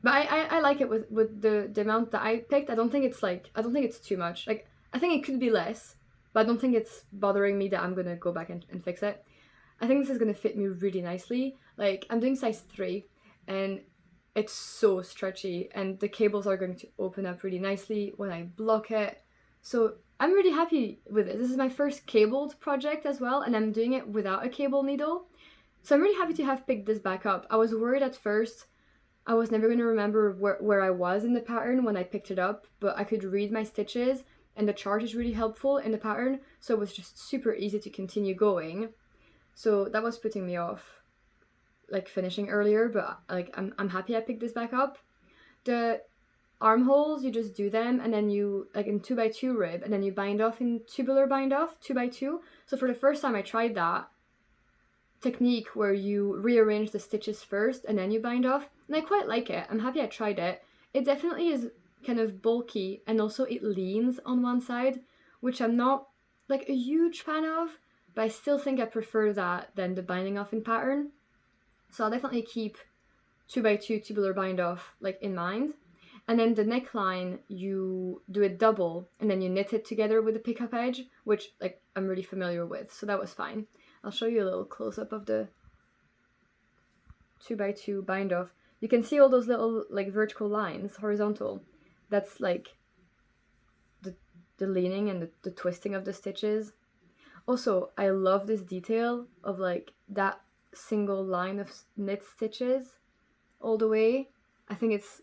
I like it with the amount that I picked. I don't think it's too much. Like I think it could be less, but I don't think it's bothering me that I'm gonna go back and fix it. I think this is gonna fit me really nicely. Like I'm doing size 3 and it's so stretchy, and the cables are going to open up really nicely when I block it. So I'm really happy with it. This is my first cabled project as well, and I'm doing it without a cable needle. So I'm really happy to have picked this back up. I was worried at first I was never going to remember where I was in the pattern when I picked it up, but I could read my stitches, and the chart is really helpful in the pattern, so it was just super easy to continue going. So that was putting me off like finishing earlier, but like I'm happy I picked this back up. The armholes, you just do them, and then you like in 2x2 rib, and then you bind off in tubular bind off 2x2. So for the first time I tried that technique where you rearrange the stitches first and then you bind off, and I quite like it. I'm happy I tried it. It definitely is kind of bulky, and also it leans on one side, which I'm not like a huge fan of, but I still think I prefer that than the binding off in pattern. So I'll definitely keep 2x2 tubular bind off like in mind. And then the neckline, you do it double and then you knit it together with the pickup edge, which like I'm really familiar with, so that was fine. I'll show you a little close-up of the 2x2 bind off. You can see all those little like vertical lines, horizontal. That's like the leaning and the twisting of the stitches. Also, I love this detail of like that single line of knit stitches all the way. I think it's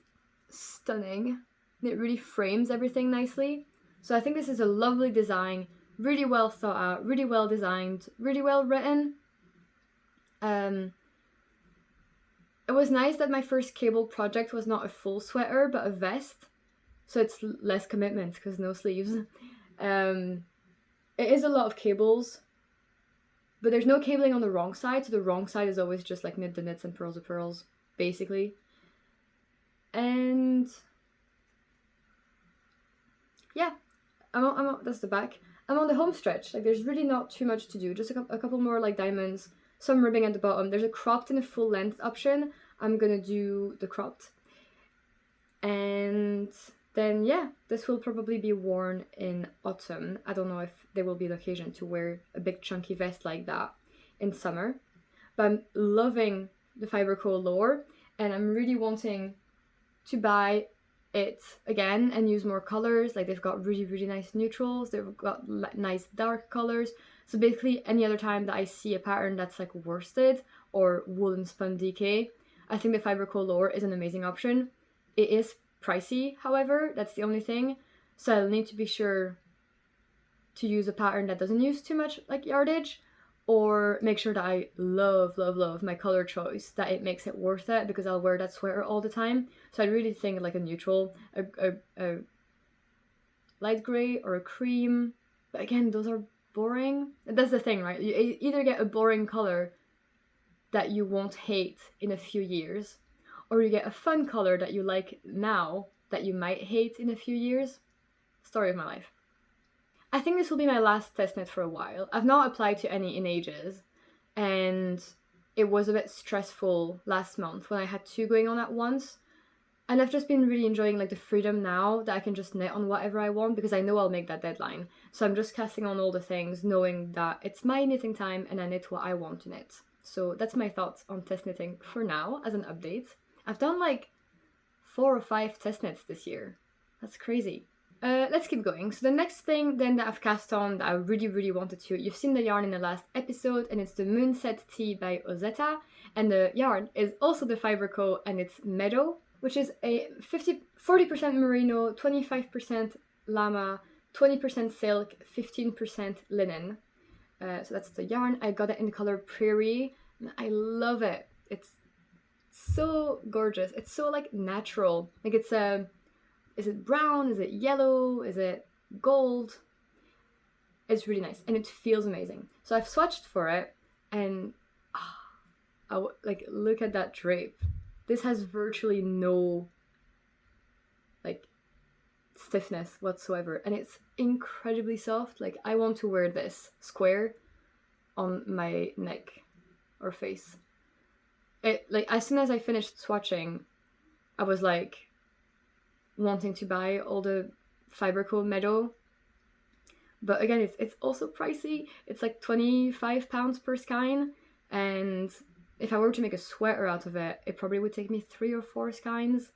stunning. It really frames everything nicely. So I think this is a lovely design, really well thought out, really well designed, really well written. It was nice that my first cable project was not a full sweater but a vest, so it's less commitment because no sleeves. It is a lot of cables, but there's no cabling on the wrong side, so the wrong side is always just like knit the knits and purls the purls, basically. And yeah, that's the back. I'm on the home stretch. Like there's really not too much to do. Just a couple more like diamonds, some ribbing at the bottom. There's a cropped and a full length option. I'm gonna do the cropped. And then yeah, this will probably be worn in autumn. I don't know if there will be an occasion to wear a big chunky vest like that in summer. But I'm loving the Fiber Co. Lore, and I'm really wanting to buy it again and use more colors. Like they've got really, really nice neutrals. They've got nice dark colors. So basically any other time that I see a pattern that's like worsted or woolen spun DK, I think the Fiber Co. Lore is an amazing option. It is pricey, however, that's the only thing. So I'll need to be sure to use a pattern that doesn't use too much like yardage, or make sure that I love my color choice, that it makes it worth it, because I'll wear that sweater all the time. So I really think like a neutral, a light gray or a cream. But again, those are boring. That's the thing, right? You either get a boring color that you won't hate in a few years, or you get a fun color that you like now that you might hate in a few years. Story of my life. I think this will be my last test knit for a while. I've not applied to any in ages, and it was a bit stressful last month when I had 2 going on at once. And I've just been really enjoying like the freedom now that I can just knit on whatever I want, because I know I'll make that deadline. So I'm just casting on all the things, knowing that it's my knitting time and I knit what I want to knit. So that's my thoughts on test knitting for now as an update. I've done like 4 or 5 test knits this year. That's crazy. Let's keep going. So the next thing then that I've cast on that I really wanted to, you've seen the yarn in the last episode, and it's the Moonset Tea by Ozetta, and the yarn is also the Fibre Co, and it's Meadow, which is a 40% merino, 25% llama, 20% silk, 15% linen. So that's the yarn. I got it in the color Prairie, and I love it. It's so gorgeous. It's so like natural. Like it's is it brown? Is it yellow? Is it gold? It's really nice and it feels amazing. So I've swatched for it, and like look at that drape. This has virtually no like stiffness whatsoever, and it's incredibly soft. Like I want to wear this square on my neck or face. It like as soon as I finished swatching, I was like wanting to buy all the Fibre Co Meadow, but again it's also pricey. It's like £25 per skein, and if I were to make a sweater out of it, it probably would take me 3 or 4 skeins.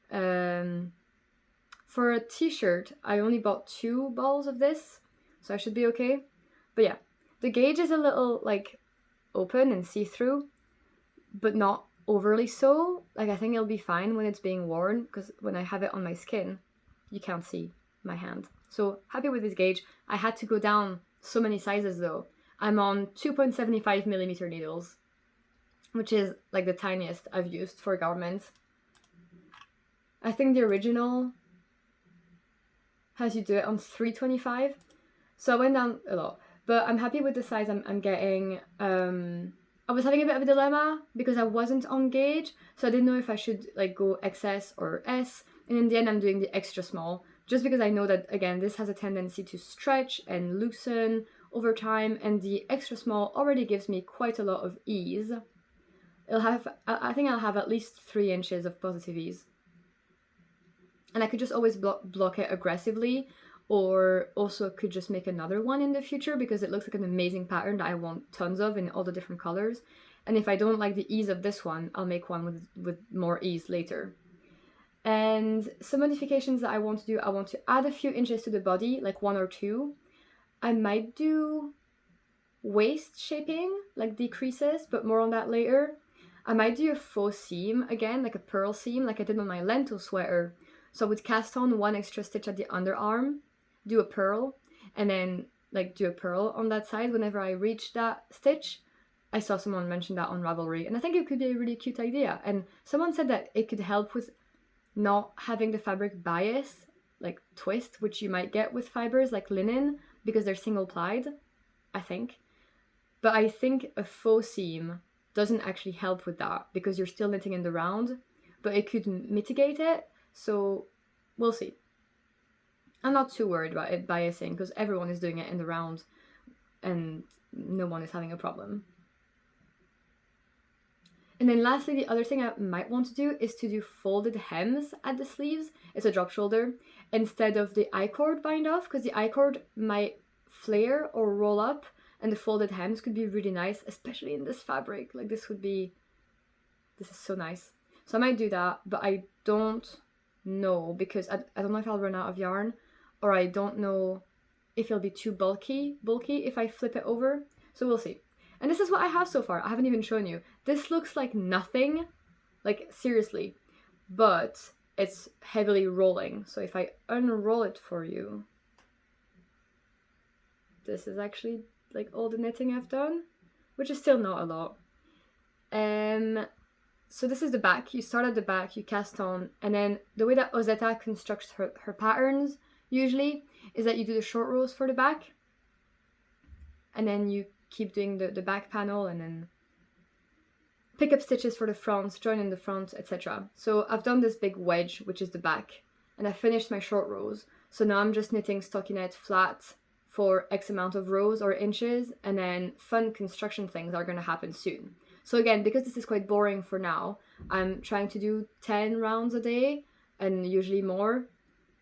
For a t-shirt, I only bought 2 balls of this, so I should be okay. But yeah, the gauge is a little like open and see-through, but not overly so. Like I think it'll be fine when it's being worn, because when I have it on my skin, you can't see my hand. So happy with this gauge. I had to go down so many sizes though. I'm on 2.75mm needles, which is like the tiniest I've used for garments. I think the original has you do it on 325, so I went down a lot, but I'm happy with the size I'm getting. I was having a bit of a dilemma because I wasn't on gauge, so I didn't know if I should like go XS or S, and in the end I'm doing the extra small, just because I know that again this has a tendency to stretch and loosen over time, and the extra small already gives me quite a lot of ease. I think I'll have at least 3 inches of positive ease, and I could just always block it aggressively, or also could just make another one in the future because it looks like an amazing pattern that I want tons of in all the different colors. And if I don't like the ease of this one, I'll make one with more ease later. And some modifications that I want to do, I want to add a few inches to the body, like 1 or 2. I might do waist shaping, like decreases, but more on that later. I might do a faux seam again, like a purl seam, like I did on my lentil sweater. So I would cast on 1 extra stitch at the underarm, do a purl, and then like do a purl on that side whenever I reach that stitch. I saw someone mention that on Ravelry, and I think it could be a really cute idea. And someone said that it could help with not having the fabric bias, like twist, which you might get with fibers like linen because they're single plied, I think. But I think a faux seam doesn't actually help with that because you're still knitting in the round, but it could mitigate it. So we'll see. I'm not too worried about it biasing because everyone is doing it in the round and no one is having a problem. And then lastly, the other thing I might want to do is to do folded hems at the sleeves. It's a drop shoulder instead of the I-cord bind off, because the I-cord might flare or roll up, and the folded hems could be really nice, especially in this fabric. Like this is so nice. So I might do that, but I don't know because I don't know if I'll run out of yarn, or I don't know if it'll be too bulky if I flip it over. So we'll see. And this is what I have so far. I haven't even shown you. This looks like nothing, like seriously, but it's heavily rolling. So if I unroll it for you, this is actually like all the knitting I've done, which is still not a lot. So this is the back. You start at the back, you cast on, and then the way that Ozetta constructs her patterns usually is that you do the short rows for the back, and then you keep doing the back panel, and then pick up stitches for the front, join in the front, etc. So I've done this big wedge, which is the back, and I finished my short rows. So now I'm just knitting stockinette flat for X amount of rows or inches, and then fun construction things are going to happen soon. So again, because this is quite boring for now, I'm trying to do 10 rounds a day and usually more,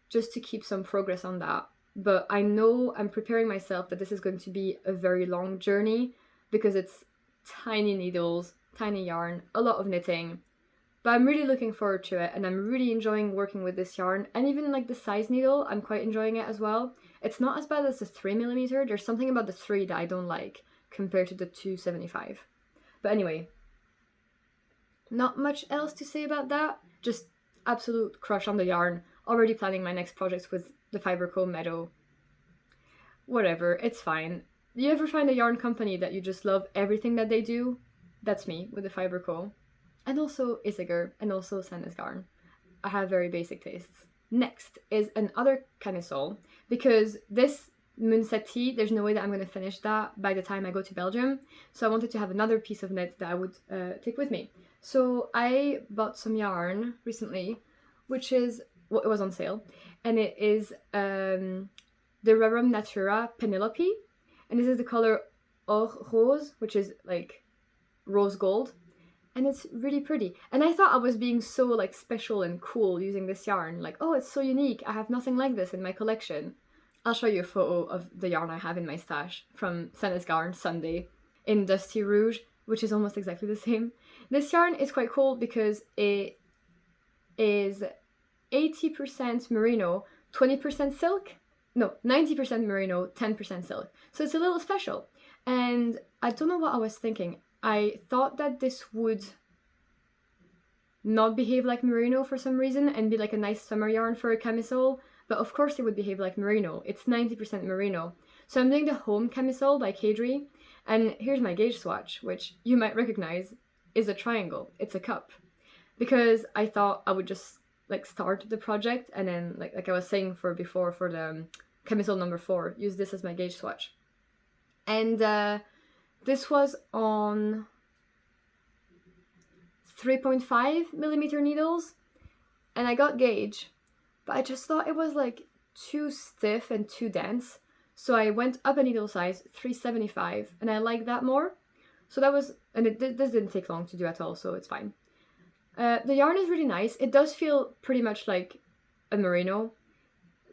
just to keep some progress on that. But I know I'm preparing myself that this is going to be a very long journey because it's tiny needles, tiny yarn, a lot of knitting. But I'm really looking forward to it, and I'm really enjoying working with this yarn. And even like the size needle, I'm quite enjoying it as well. It's not as bad as the 3mm. There's something about the 3 that I don't like compared to the 275. But anyway, not much else to say about that. Just absolute crush on the yarn. Already planning my next projects with the Fiberco Meadow. Whatever, it's fine. You ever find a yarn company that you just love everything that they do? That's me with the Fiberco. And also Isager, and also Sannes Garn. I have very basic tastes. Next is another camisole, because this Munsetti, there's no way that I'm going to finish that by the time I go to Belgium, so I wanted to have another piece of knit that I would take with me. So I bought some yarn recently, which is, well, it was on sale, and it is the Rerum Natura Penelope, and this is the color Or Rose, which is like rose gold. And it's really pretty. And I thought I was being so like special and cool using this yarn. Like, oh, it's so unique. I have nothing like this in my collection. I'll show you a photo of the yarn I have in my stash from Sannes Garn Sunday in Dusty Rouge, which is almost exactly the same. This yarn is quite cool because it is 80% merino, 20% silk. No, 90% merino, 10% silk. So it's a little special. And I don't know what I was thinking. I thought that this would not behave like merino for some reason and be like a nice summer yarn for a camisole, but of course it would behave like merino. It's 90% merino. So I'm doing the Home Camisole by Kadri, and here's my gauge swatch, which you might recognize is a triangle. It's a cup. Because I thought I would just like start the project and then like I was saying before for the camisole number 4, use this as my gauge swatch. And this was on 3.5mm needles, and I got gauge, but I just thought it was like too stiff and too dense, so I went up a needle size, 375, and I like that more. So that was, and this didn't take long to do at all, so it's fine. The yarn is really nice. It does feel pretty much like a merino,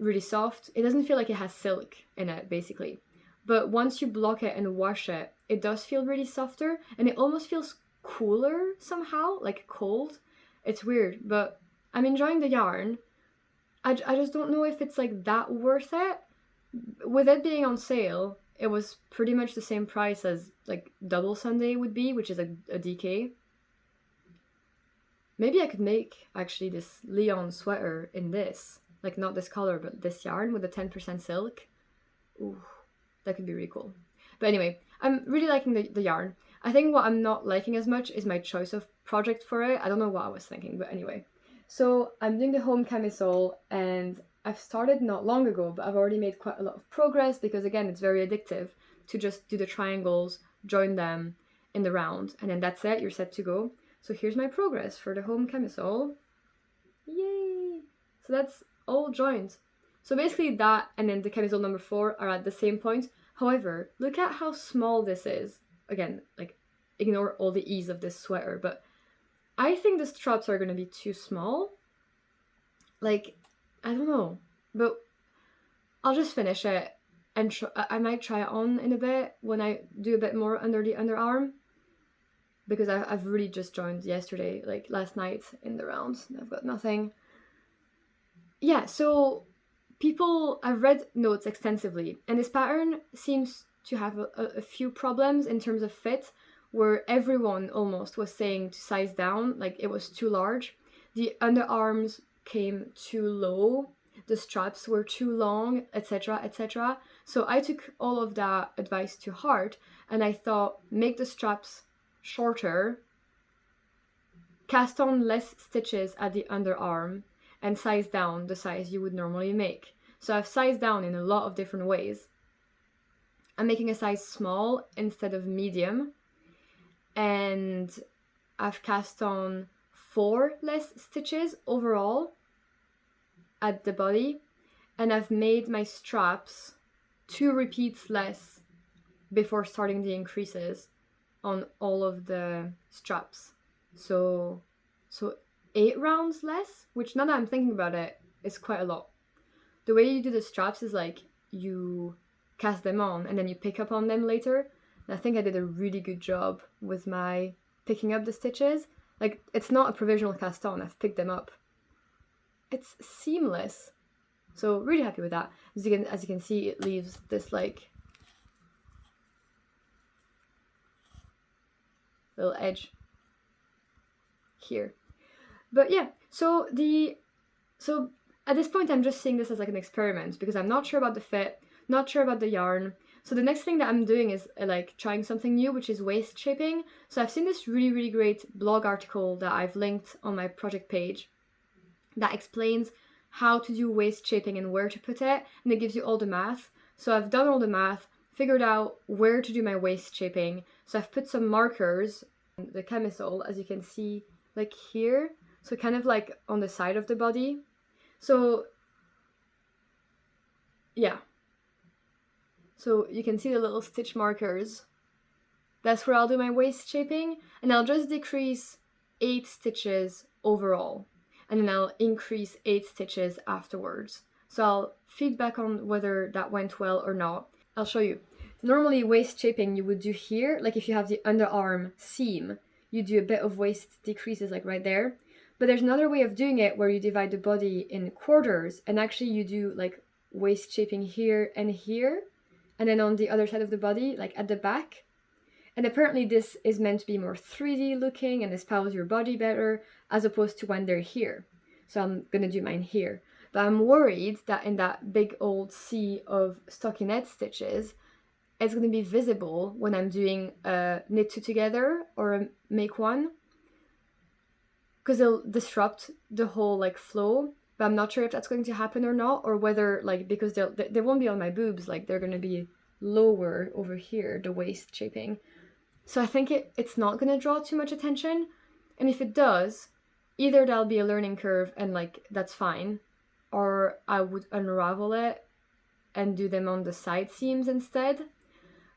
really soft. It doesn't feel like it has silk in it, basically. But once you block it and wash it, it does feel really softer, and it almost feels cooler somehow, like cold. It's weird, but I'm enjoying the yarn. I just don't know if it's like that worth it. With it being on sale, it was pretty much the same price as like Double Sunday would be, which is a DK. Maybe I could make actually this Lyon sweater in this, like not this color, but this yarn with the 10% silk. Ooh. That could be really cool. But anyway, I'm really liking the yarn. I think what I'm not liking as much is my choice of project for it. I don't know what I was thinking, but anyway. So I'm doing the Home Camisole, and I've started not long ago, but I've already made quite a lot of progress because again, it's very addictive to just do the triangles, join them in the round, and then that's it, you're set to go. So here's my progress for the Home Camisole. Yay! So that's all joined. So basically that and then the camisole number 4 are at the same point. However, look at how small this is. Again, like, ignore all the ease of this sweater, but I think the straps are going to be too small. Like, I don't know, but I'll just finish it and I might try it on in a bit when I do a bit more under the underarm, because I've really just joined yesterday, like last night in the rounds, and I've got nothing. Yeah, so I've read notes extensively, and this pattern seems to have a few problems in terms of fit, where everyone almost was saying to size down, like it was too large. The underarms came too low, the straps were too long, etc., etc. So I took all of that advice to heart, and I thought, make the straps shorter, cast on less stitches at the underarm, and size down the size you would normally make. So I've sized down in a lot of different ways. I'm making a size small instead of medium, and I've cast on 4 less stitches overall at the body, and I've made my straps 2 repeats less before starting the increases on all of the straps. So 8 rounds less, which now that I'm thinking about it, is quite a lot. The way you do the straps is like you cast them on and then you pick up on them later. And I think I did a really good job with my picking up the stitches. Like, it's not a provisional cast on, I've picked them up. It's seamless. So really happy with that. As you can see, it leaves this like little edge here. But yeah, so at this point I'm just seeing this as like an experiment because I'm not sure about the fit, not sure about the yarn. So the next thing that I'm doing is like trying something new, which is waist shaping. So I've seen this really great blog article that I've linked on my project page that explains how to do waist shaping and where to put it, and it gives you all the math. So I've done all the math, figured out where to do my waist shaping. So I've put some markers in the camisole, as you can see, like here. So kind of like on the side of the body. So yeah. So you can see the little stitch markers. That's where I'll do my waist shaping, and I'll just decrease 8 stitches overall. And then I'll increase 8 stitches afterwards. So I'll feedback on whether that went well or not. I'll show you. Normally waist shaping you would do here, like if you have the underarm seam, you do a bit of waist decreases like right there. But there's another way of doing it where you divide the body in quarters and actually you do like waist shaping here, and then on the other side of the body, like at the back. And apparently this is meant to be more 3D looking and espouses your body better as opposed to when they're here. So I'm gonna do mine here. But I'm worried that in that big old sea of stockinette stitches, it's gonna be visible when I'm doing a knit 2 together or a make 1. Because they'll disrupt the whole like flow. But I'm not sure if that's going to happen or not, or whether like, because they won't be on my boobs, like they're gonna be lower over here, the waist shaping. So I think it's not going to draw too much attention. And if it does, either that'll be a learning curve and like that's fine, or I would unravel it and do them on the side seams instead.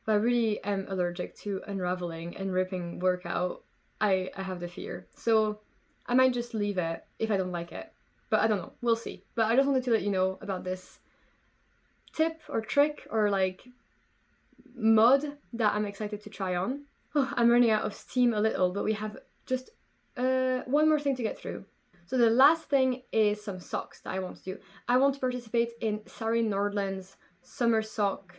But I really am allergic to unraveling and ripping work out. I have the fear. So I might just leave it if I don't like it. But I don't know. We'll see. But I just wanted to let you know about this tip or trick or like mod that I'm excited to try on. Oh, I'm running out of steam a little, but we have just one more thing to get through. So the last thing is some socks that I want to do. I want to participate in Sari Nordland's Summer Sock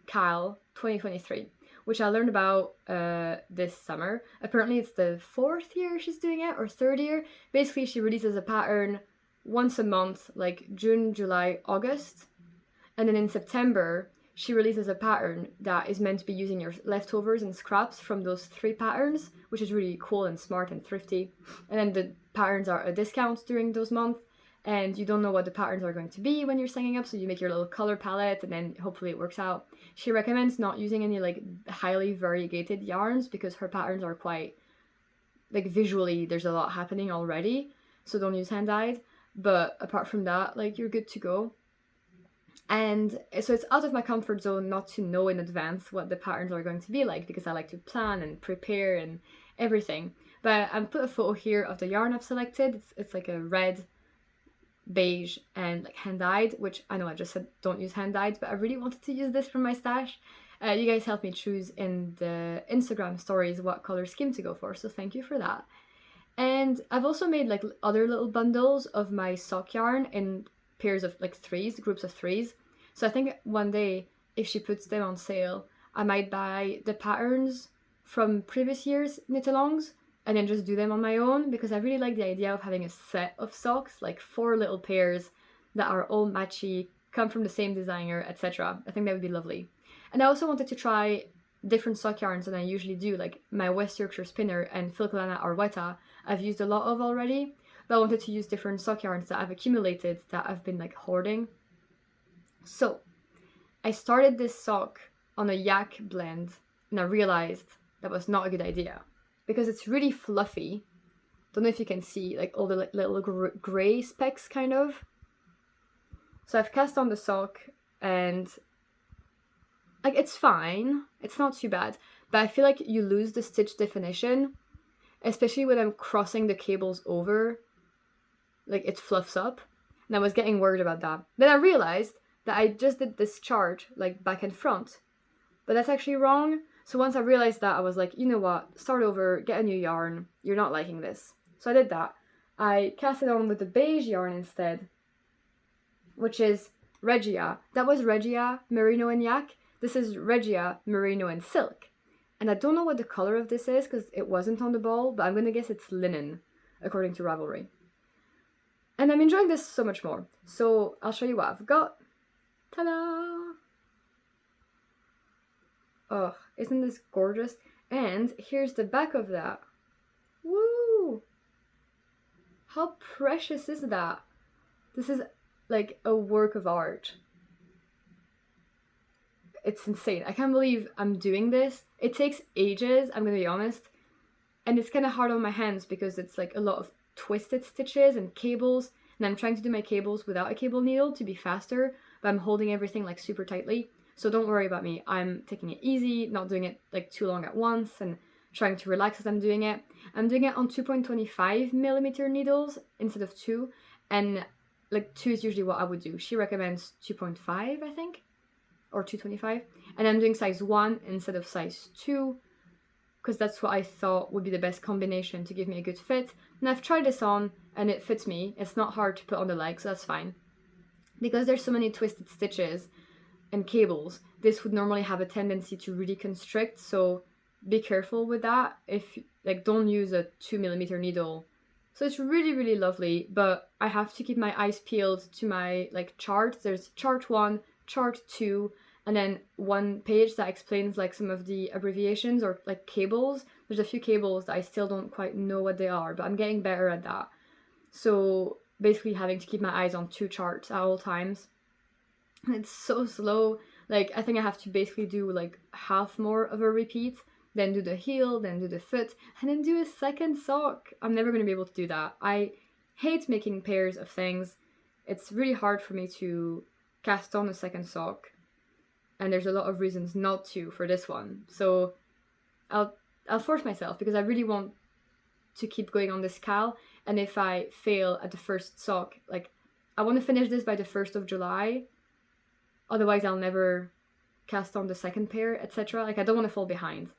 Cal 2023, which I learned about this summer. Apparently it's the 4th year she's doing it, or 3rd year. Basically she releases a pattern once a month, like June, July, August. And then in September, she releases a pattern that is meant to be using your leftovers and scraps from those 3 patterns, which is really cool and smart and thrifty. And then the patterns are a discount during those months, and you don't know what the patterns are going to be when you're signing up, so you make your little color palette and then hopefully it works out. She recommends not using any like highly variegated yarns because her patterns are quite, like visually there's a lot happening already, so don't use hand-dyed. But apart from that, like you're good to go. And so it's out of my comfort zone not to know in advance what the patterns are going to be like, because I like to plan and prepare and everything. But I put a photo here of the yarn I've selected. It's like a red, beige, and like hand-dyed, which I know I just said don't use hand-dyed, but I really wanted to use this from my stash. You guys helped me choose in the Instagram stories what color scheme to go for, so thank you for that. And I've also made like other little bundles of my sock yarn in pairs of like 3s, groups of 3s. So I think one day, if she puts them on sale, I might buy the patterns from previous year's knit-alongs and then just do them on my own, because I really like the idea of having a set of socks, like 4 little pairs that are all matchy, come from the same designer, etc. I think that would be lovely. And I also wanted to try different sock yarns than I usually do, like my West Yorkshire Spinner and Filcolana Arwetta I've used a lot of already. But I wanted to use different sock yarns that I've accumulated that I've been like hoarding. So I started this sock on a yak blend and I realized that was not a good idea because it's really fluffy. Don't know if you can see like all the little gray specks kind of. So I've cast on the sock and like, it's fine, it's not too bad, but I feel like you lose the stitch definition, especially when I'm crossing the cables over, like it fluffs up, and I was getting worried about that. Then I realized that I just did this chart like back and front, but that's actually wrong. So once I realized that, I was like, you know what, start over, get a new yarn, you're not liking this. So I did that. I cast it on with the beige yarn instead, which is Regia. That was Regia, Merino and Yak. This is Regia, Merino and Silk. And I don't know what the color of this is because it wasn't on the ball, but I'm gonna guess it's linen, according to Ravelry. And I'm enjoying this so much more. So I'll show you what I've got. Ta-da! Oh, isn't this gorgeous? And here's the back of that. Woo! How precious is that? This is like a work of art. It's insane. I can't believe I'm doing this. It takes ages, I'm gonna be honest. And it's kind of hard on my hands because it's like a lot of twisted stitches and cables. And I'm trying to do my cables without a cable needle to be faster, but I'm holding everything like super tightly. So don't worry about me. I'm taking it easy, not doing it like too long at once, and trying to relax as I'm doing it. I'm doing it on 2.25 millimeter needles instead of 2, and like 2 is usually what I would do. She recommends 2.5, I think, or 2.25, and I'm doing size 1 instead of size 2, because that's what I thought would be the best combination to give me a good fit. And I've tried this on, and it fits me. It's not hard to put on the leg, so that's fine. Because there's so many twisted stitches and cables, this would normally have a tendency to really constrict, so be careful with that. If like, don't use a 2 millimeter needle. So it's really, really lovely, but I have to keep my eyes peeled to my like chart. There's chart 1, chart 2, and then one page that explains like some of the abbreviations or like cables. There's a few cables that I still don't quite know what they are, but I'm getting better at that. So basically having to keep my eyes on 2 charts at all times. It's so slow. Like, I think I have to basically do like half more of a repeat, then do the heel, then do the foot, and then do a second sock. I'm never going to be able to do that. I hate making pairs of things. It's really hard for me to cast on a second sock, and there's a lot of reasons not to for this one. So I'll force myself because I really want to keep going on this cal, and if I fail at the first sock, like, I want to finish this by the 1st of July. Otherwise, I'll never cast on the second pair, etc. Like, I don't want to fall behind.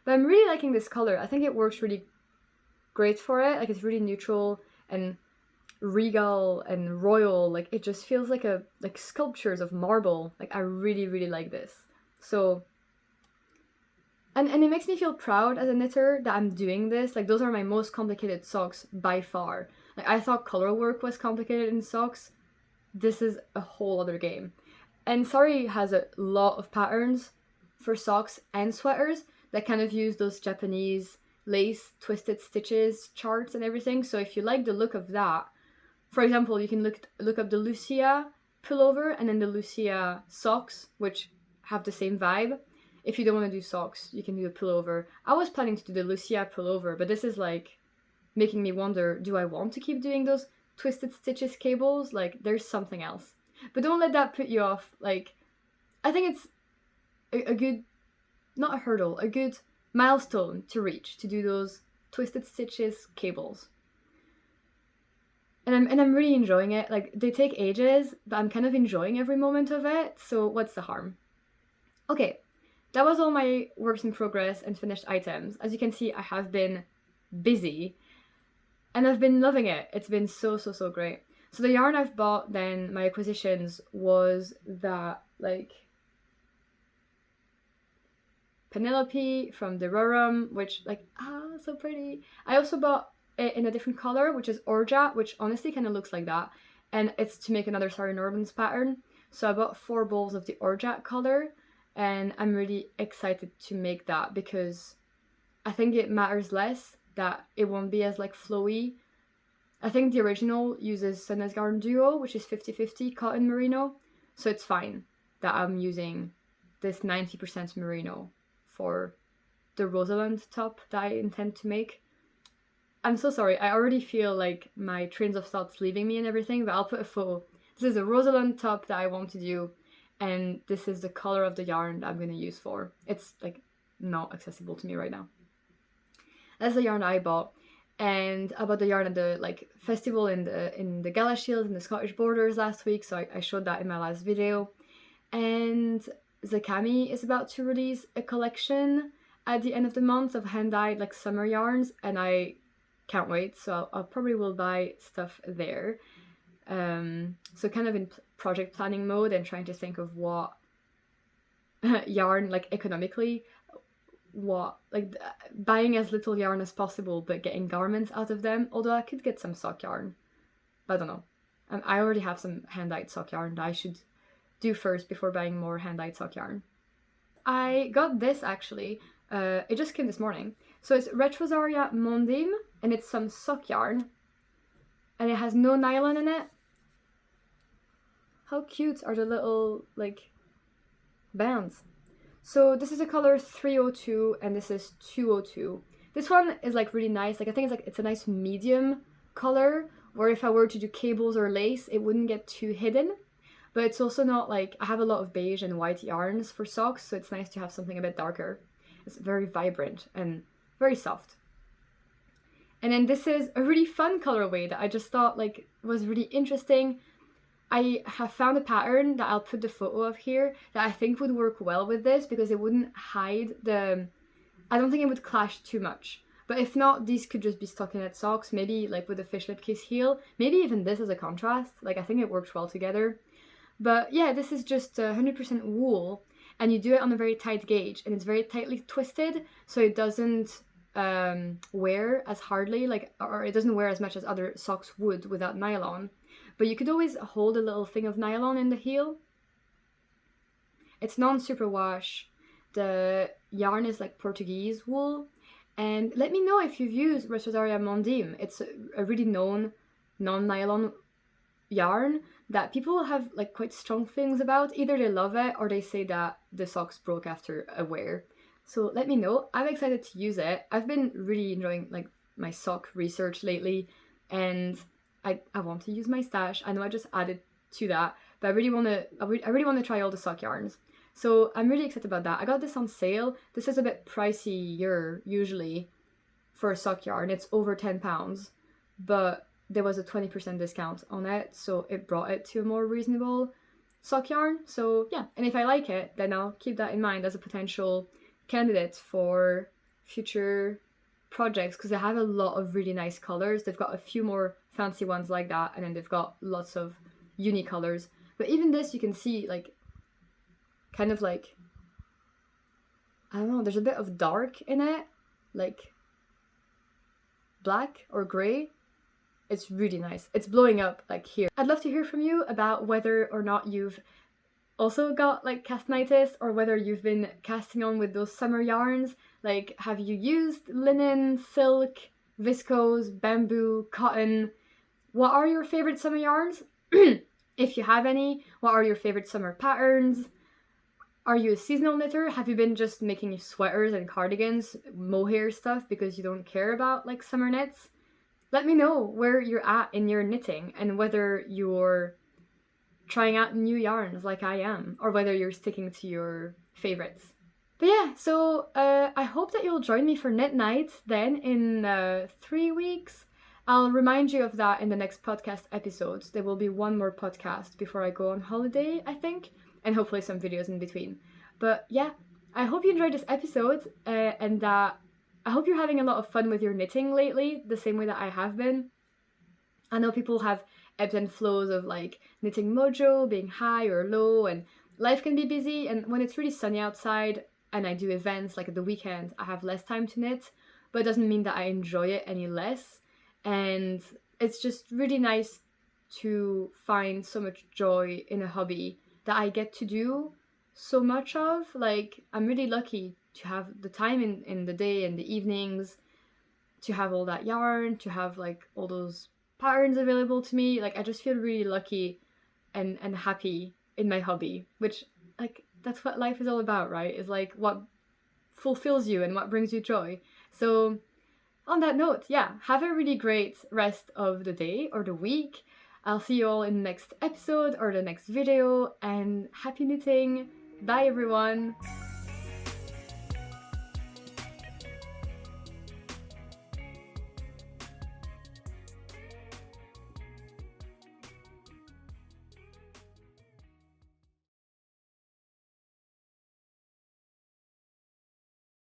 But I'm really liking this color. I think it works really great for it. Like, it's really neutral and regal and royal. Like, it just feels like sculptures of marble. Like, I really, really like this. So, and it makes me feel proud as a knitter that I'm doing this. Like, those are my most complicated socks by far. Like, I thought color work was complicated in socks. This is a whole other game. And Sari has a lot of patterns for socks and sweaters that kind of use those Japanese lace twisted stitches charts and everything. So if you like the look of that, for example, you can look up the Lucia pullover and then the Lucia socks, which have the same vibe. If you don't want to do socks, you can do the pullover. I was planning to do the Lucia pullover, but this is like making me wonder, do I want to keep doing those twisted stitches cables? Like, there's something else. But don't let that put you off. Like, I think it's a good, not a hurdle, a good milestone to reach, to do those twisted stitches cables. And I'm really enjoying it. Like, they take ages, but I'm kind of enjoying every moment of it, so what's the harm? Okay, that was all my works in progress and finished items. As you can see, I have been busy, and I've been loving it. It's been so, so, so great. So the yarn I've bought, then, my acquisitions, was that, like, Penelope from the Rorum, which, like, so pretty. I also bought it in a different color, which is Orja, which honestly kind of looks like that. And it's to make another Sari Norbans pattern. So I bought 4 bowls of the Orja color, and I'm really excited to make that because I think it matters less, that it won't be as, like, flowy. I think the original uses Sunnes Garden Duo, which is 50-50 cotton merino, so it's fine that I'm using this 90% merino for the Rosalind top that I intend to make. I'm so sorry, I already feel like my trains of thoughts leaving me and everything, but I'll put a photo. This is a Rosalind top that I want to do, and this is the color of the yarn that I'm going to use for. It's like not accessible to me right now. That's the yarn I bought, and I bought the yarn at the like festival in the Galashiels in the Scottish Borders last week, so I showed that in my last video. And Zakami is about to release a collection at the end of the month of hand-dyed like summer yarns, and I can't wait, so I'll probably will buy stuff there. So kind of in project planning mode and trying to think of what yarn, like economically, what like buying as little yarn as possible but getting garments out of them, although I could get some sock yarn. I don't know. I already have some hand-dyed sock yarn that I should do first before buying more hand-dyed sock yarn. I got this actually, it just came this morning. So it's Retrosaria Mondim, and it's some sock yarn, and it has no nylon in it. How cute are the little like bands. So this is a color 302 and this is 202. This one is like really nice. Like I think it's a nice medium color, where if I were to do cables or lace, it wouldn't get too hidden. But it's also not like, I have a lot of beige and white yarns for socks, so it's nice to have something a bit darker. It's very vibrant and very soft. And then this is a really fun colorway that I just thought like was really interesting. I have found a pattern that I'll put the photo of here that I think would work well with this, because it wouldn't hide the... I don't think it would clash too much. But if not, these could just be stockinette socks, maybe like with a fishnet case heel. Maybe even this as a contrast. Like I think it works well together. But yeah, this is just 100% wool, and you do it on a very tight gauge, and it's very tightly twisted, so it doesn't wear as hardly, like, or it doesn't wear as much as other socks would without nylon. But you could always hold a little thing of nylon in the heel. It's non-superwash. The yarn is like Portuguese wool. And let me know if you've used Retrosaria Mondim. It's a really known non-nylon yarn that people have like quite strong feelings about. Either they love it or they say that the socks broke after a wear. So let me know. I'm excited to use it. I've been really enjoying like my sock research lately, and I want to use my stash. I know I just added to that, but I really want to try all the sock yarns. So I'm really excited about that. I got this on sale. This is a bit pricier usually for a sock yarn. It's over £10, but there was a 20% discount on it, so it brought it to a more reasonable sock yarn. So yeah, and if I like it, then I'll keep that in mind as a potential candidate for future projects, because they have a lot of really nice colors. They've got a few more fancy ones like that, and then they've got lots of uni colors. But even this, you can see like kind of like, I don't know, there's a bit of dark in it, like black or grey. It's really nice. It's blowing up like here. I'd love to hear from you about whether or not you've also got like castanitis, or whether you've been casting on with those summer yarns. Like, have you used linen, silk, viscose, bamboo, cotton? What are your favorite summer yarns? If you have any, what are your favorite summer patterns? Are you a seasonal knitter? Have you been just making sweaters and cardigans, mohair stuff, because you don't care about like summer knits? Let me know where you're at in your knitting, and whether you're trying out new yarns like I am, or whether you're sticking to your favorites. But yeah, so I hope that you'll join me for knit night then in 3 weeks. I'll remind you of that in the next podcast episodes. There will be one more podcast before I go on holiday, I think, and hopefully some videos in between. But yeah, I hope you enjoyed this episode, and that I hope you're having a lot of fun with your knitting lately, the same way that I have been. I know people have ebbs and flows of like knitting mojo being high or low, and life can be busy, and when it's really sunny outside and I do events like at the weekend, I have less time to knit, but it doesn't mean that I enjoy it any less. And it's just really nice to find so much joy in a hobby that I get to do so much of. Like, I'm really lucky to have the time in the day and the evenings to have all that yarn, to have like all those patterns available to me. Like, I just feel really lucky and happy in my hobby, which like that's what life is all about, right? Is like what fulfills you and what brings you joy. So on that note, yeah, have a really great rest of the day or the week. I'll see you all in the next episode or the next video, and happy knitting. Bye everyone.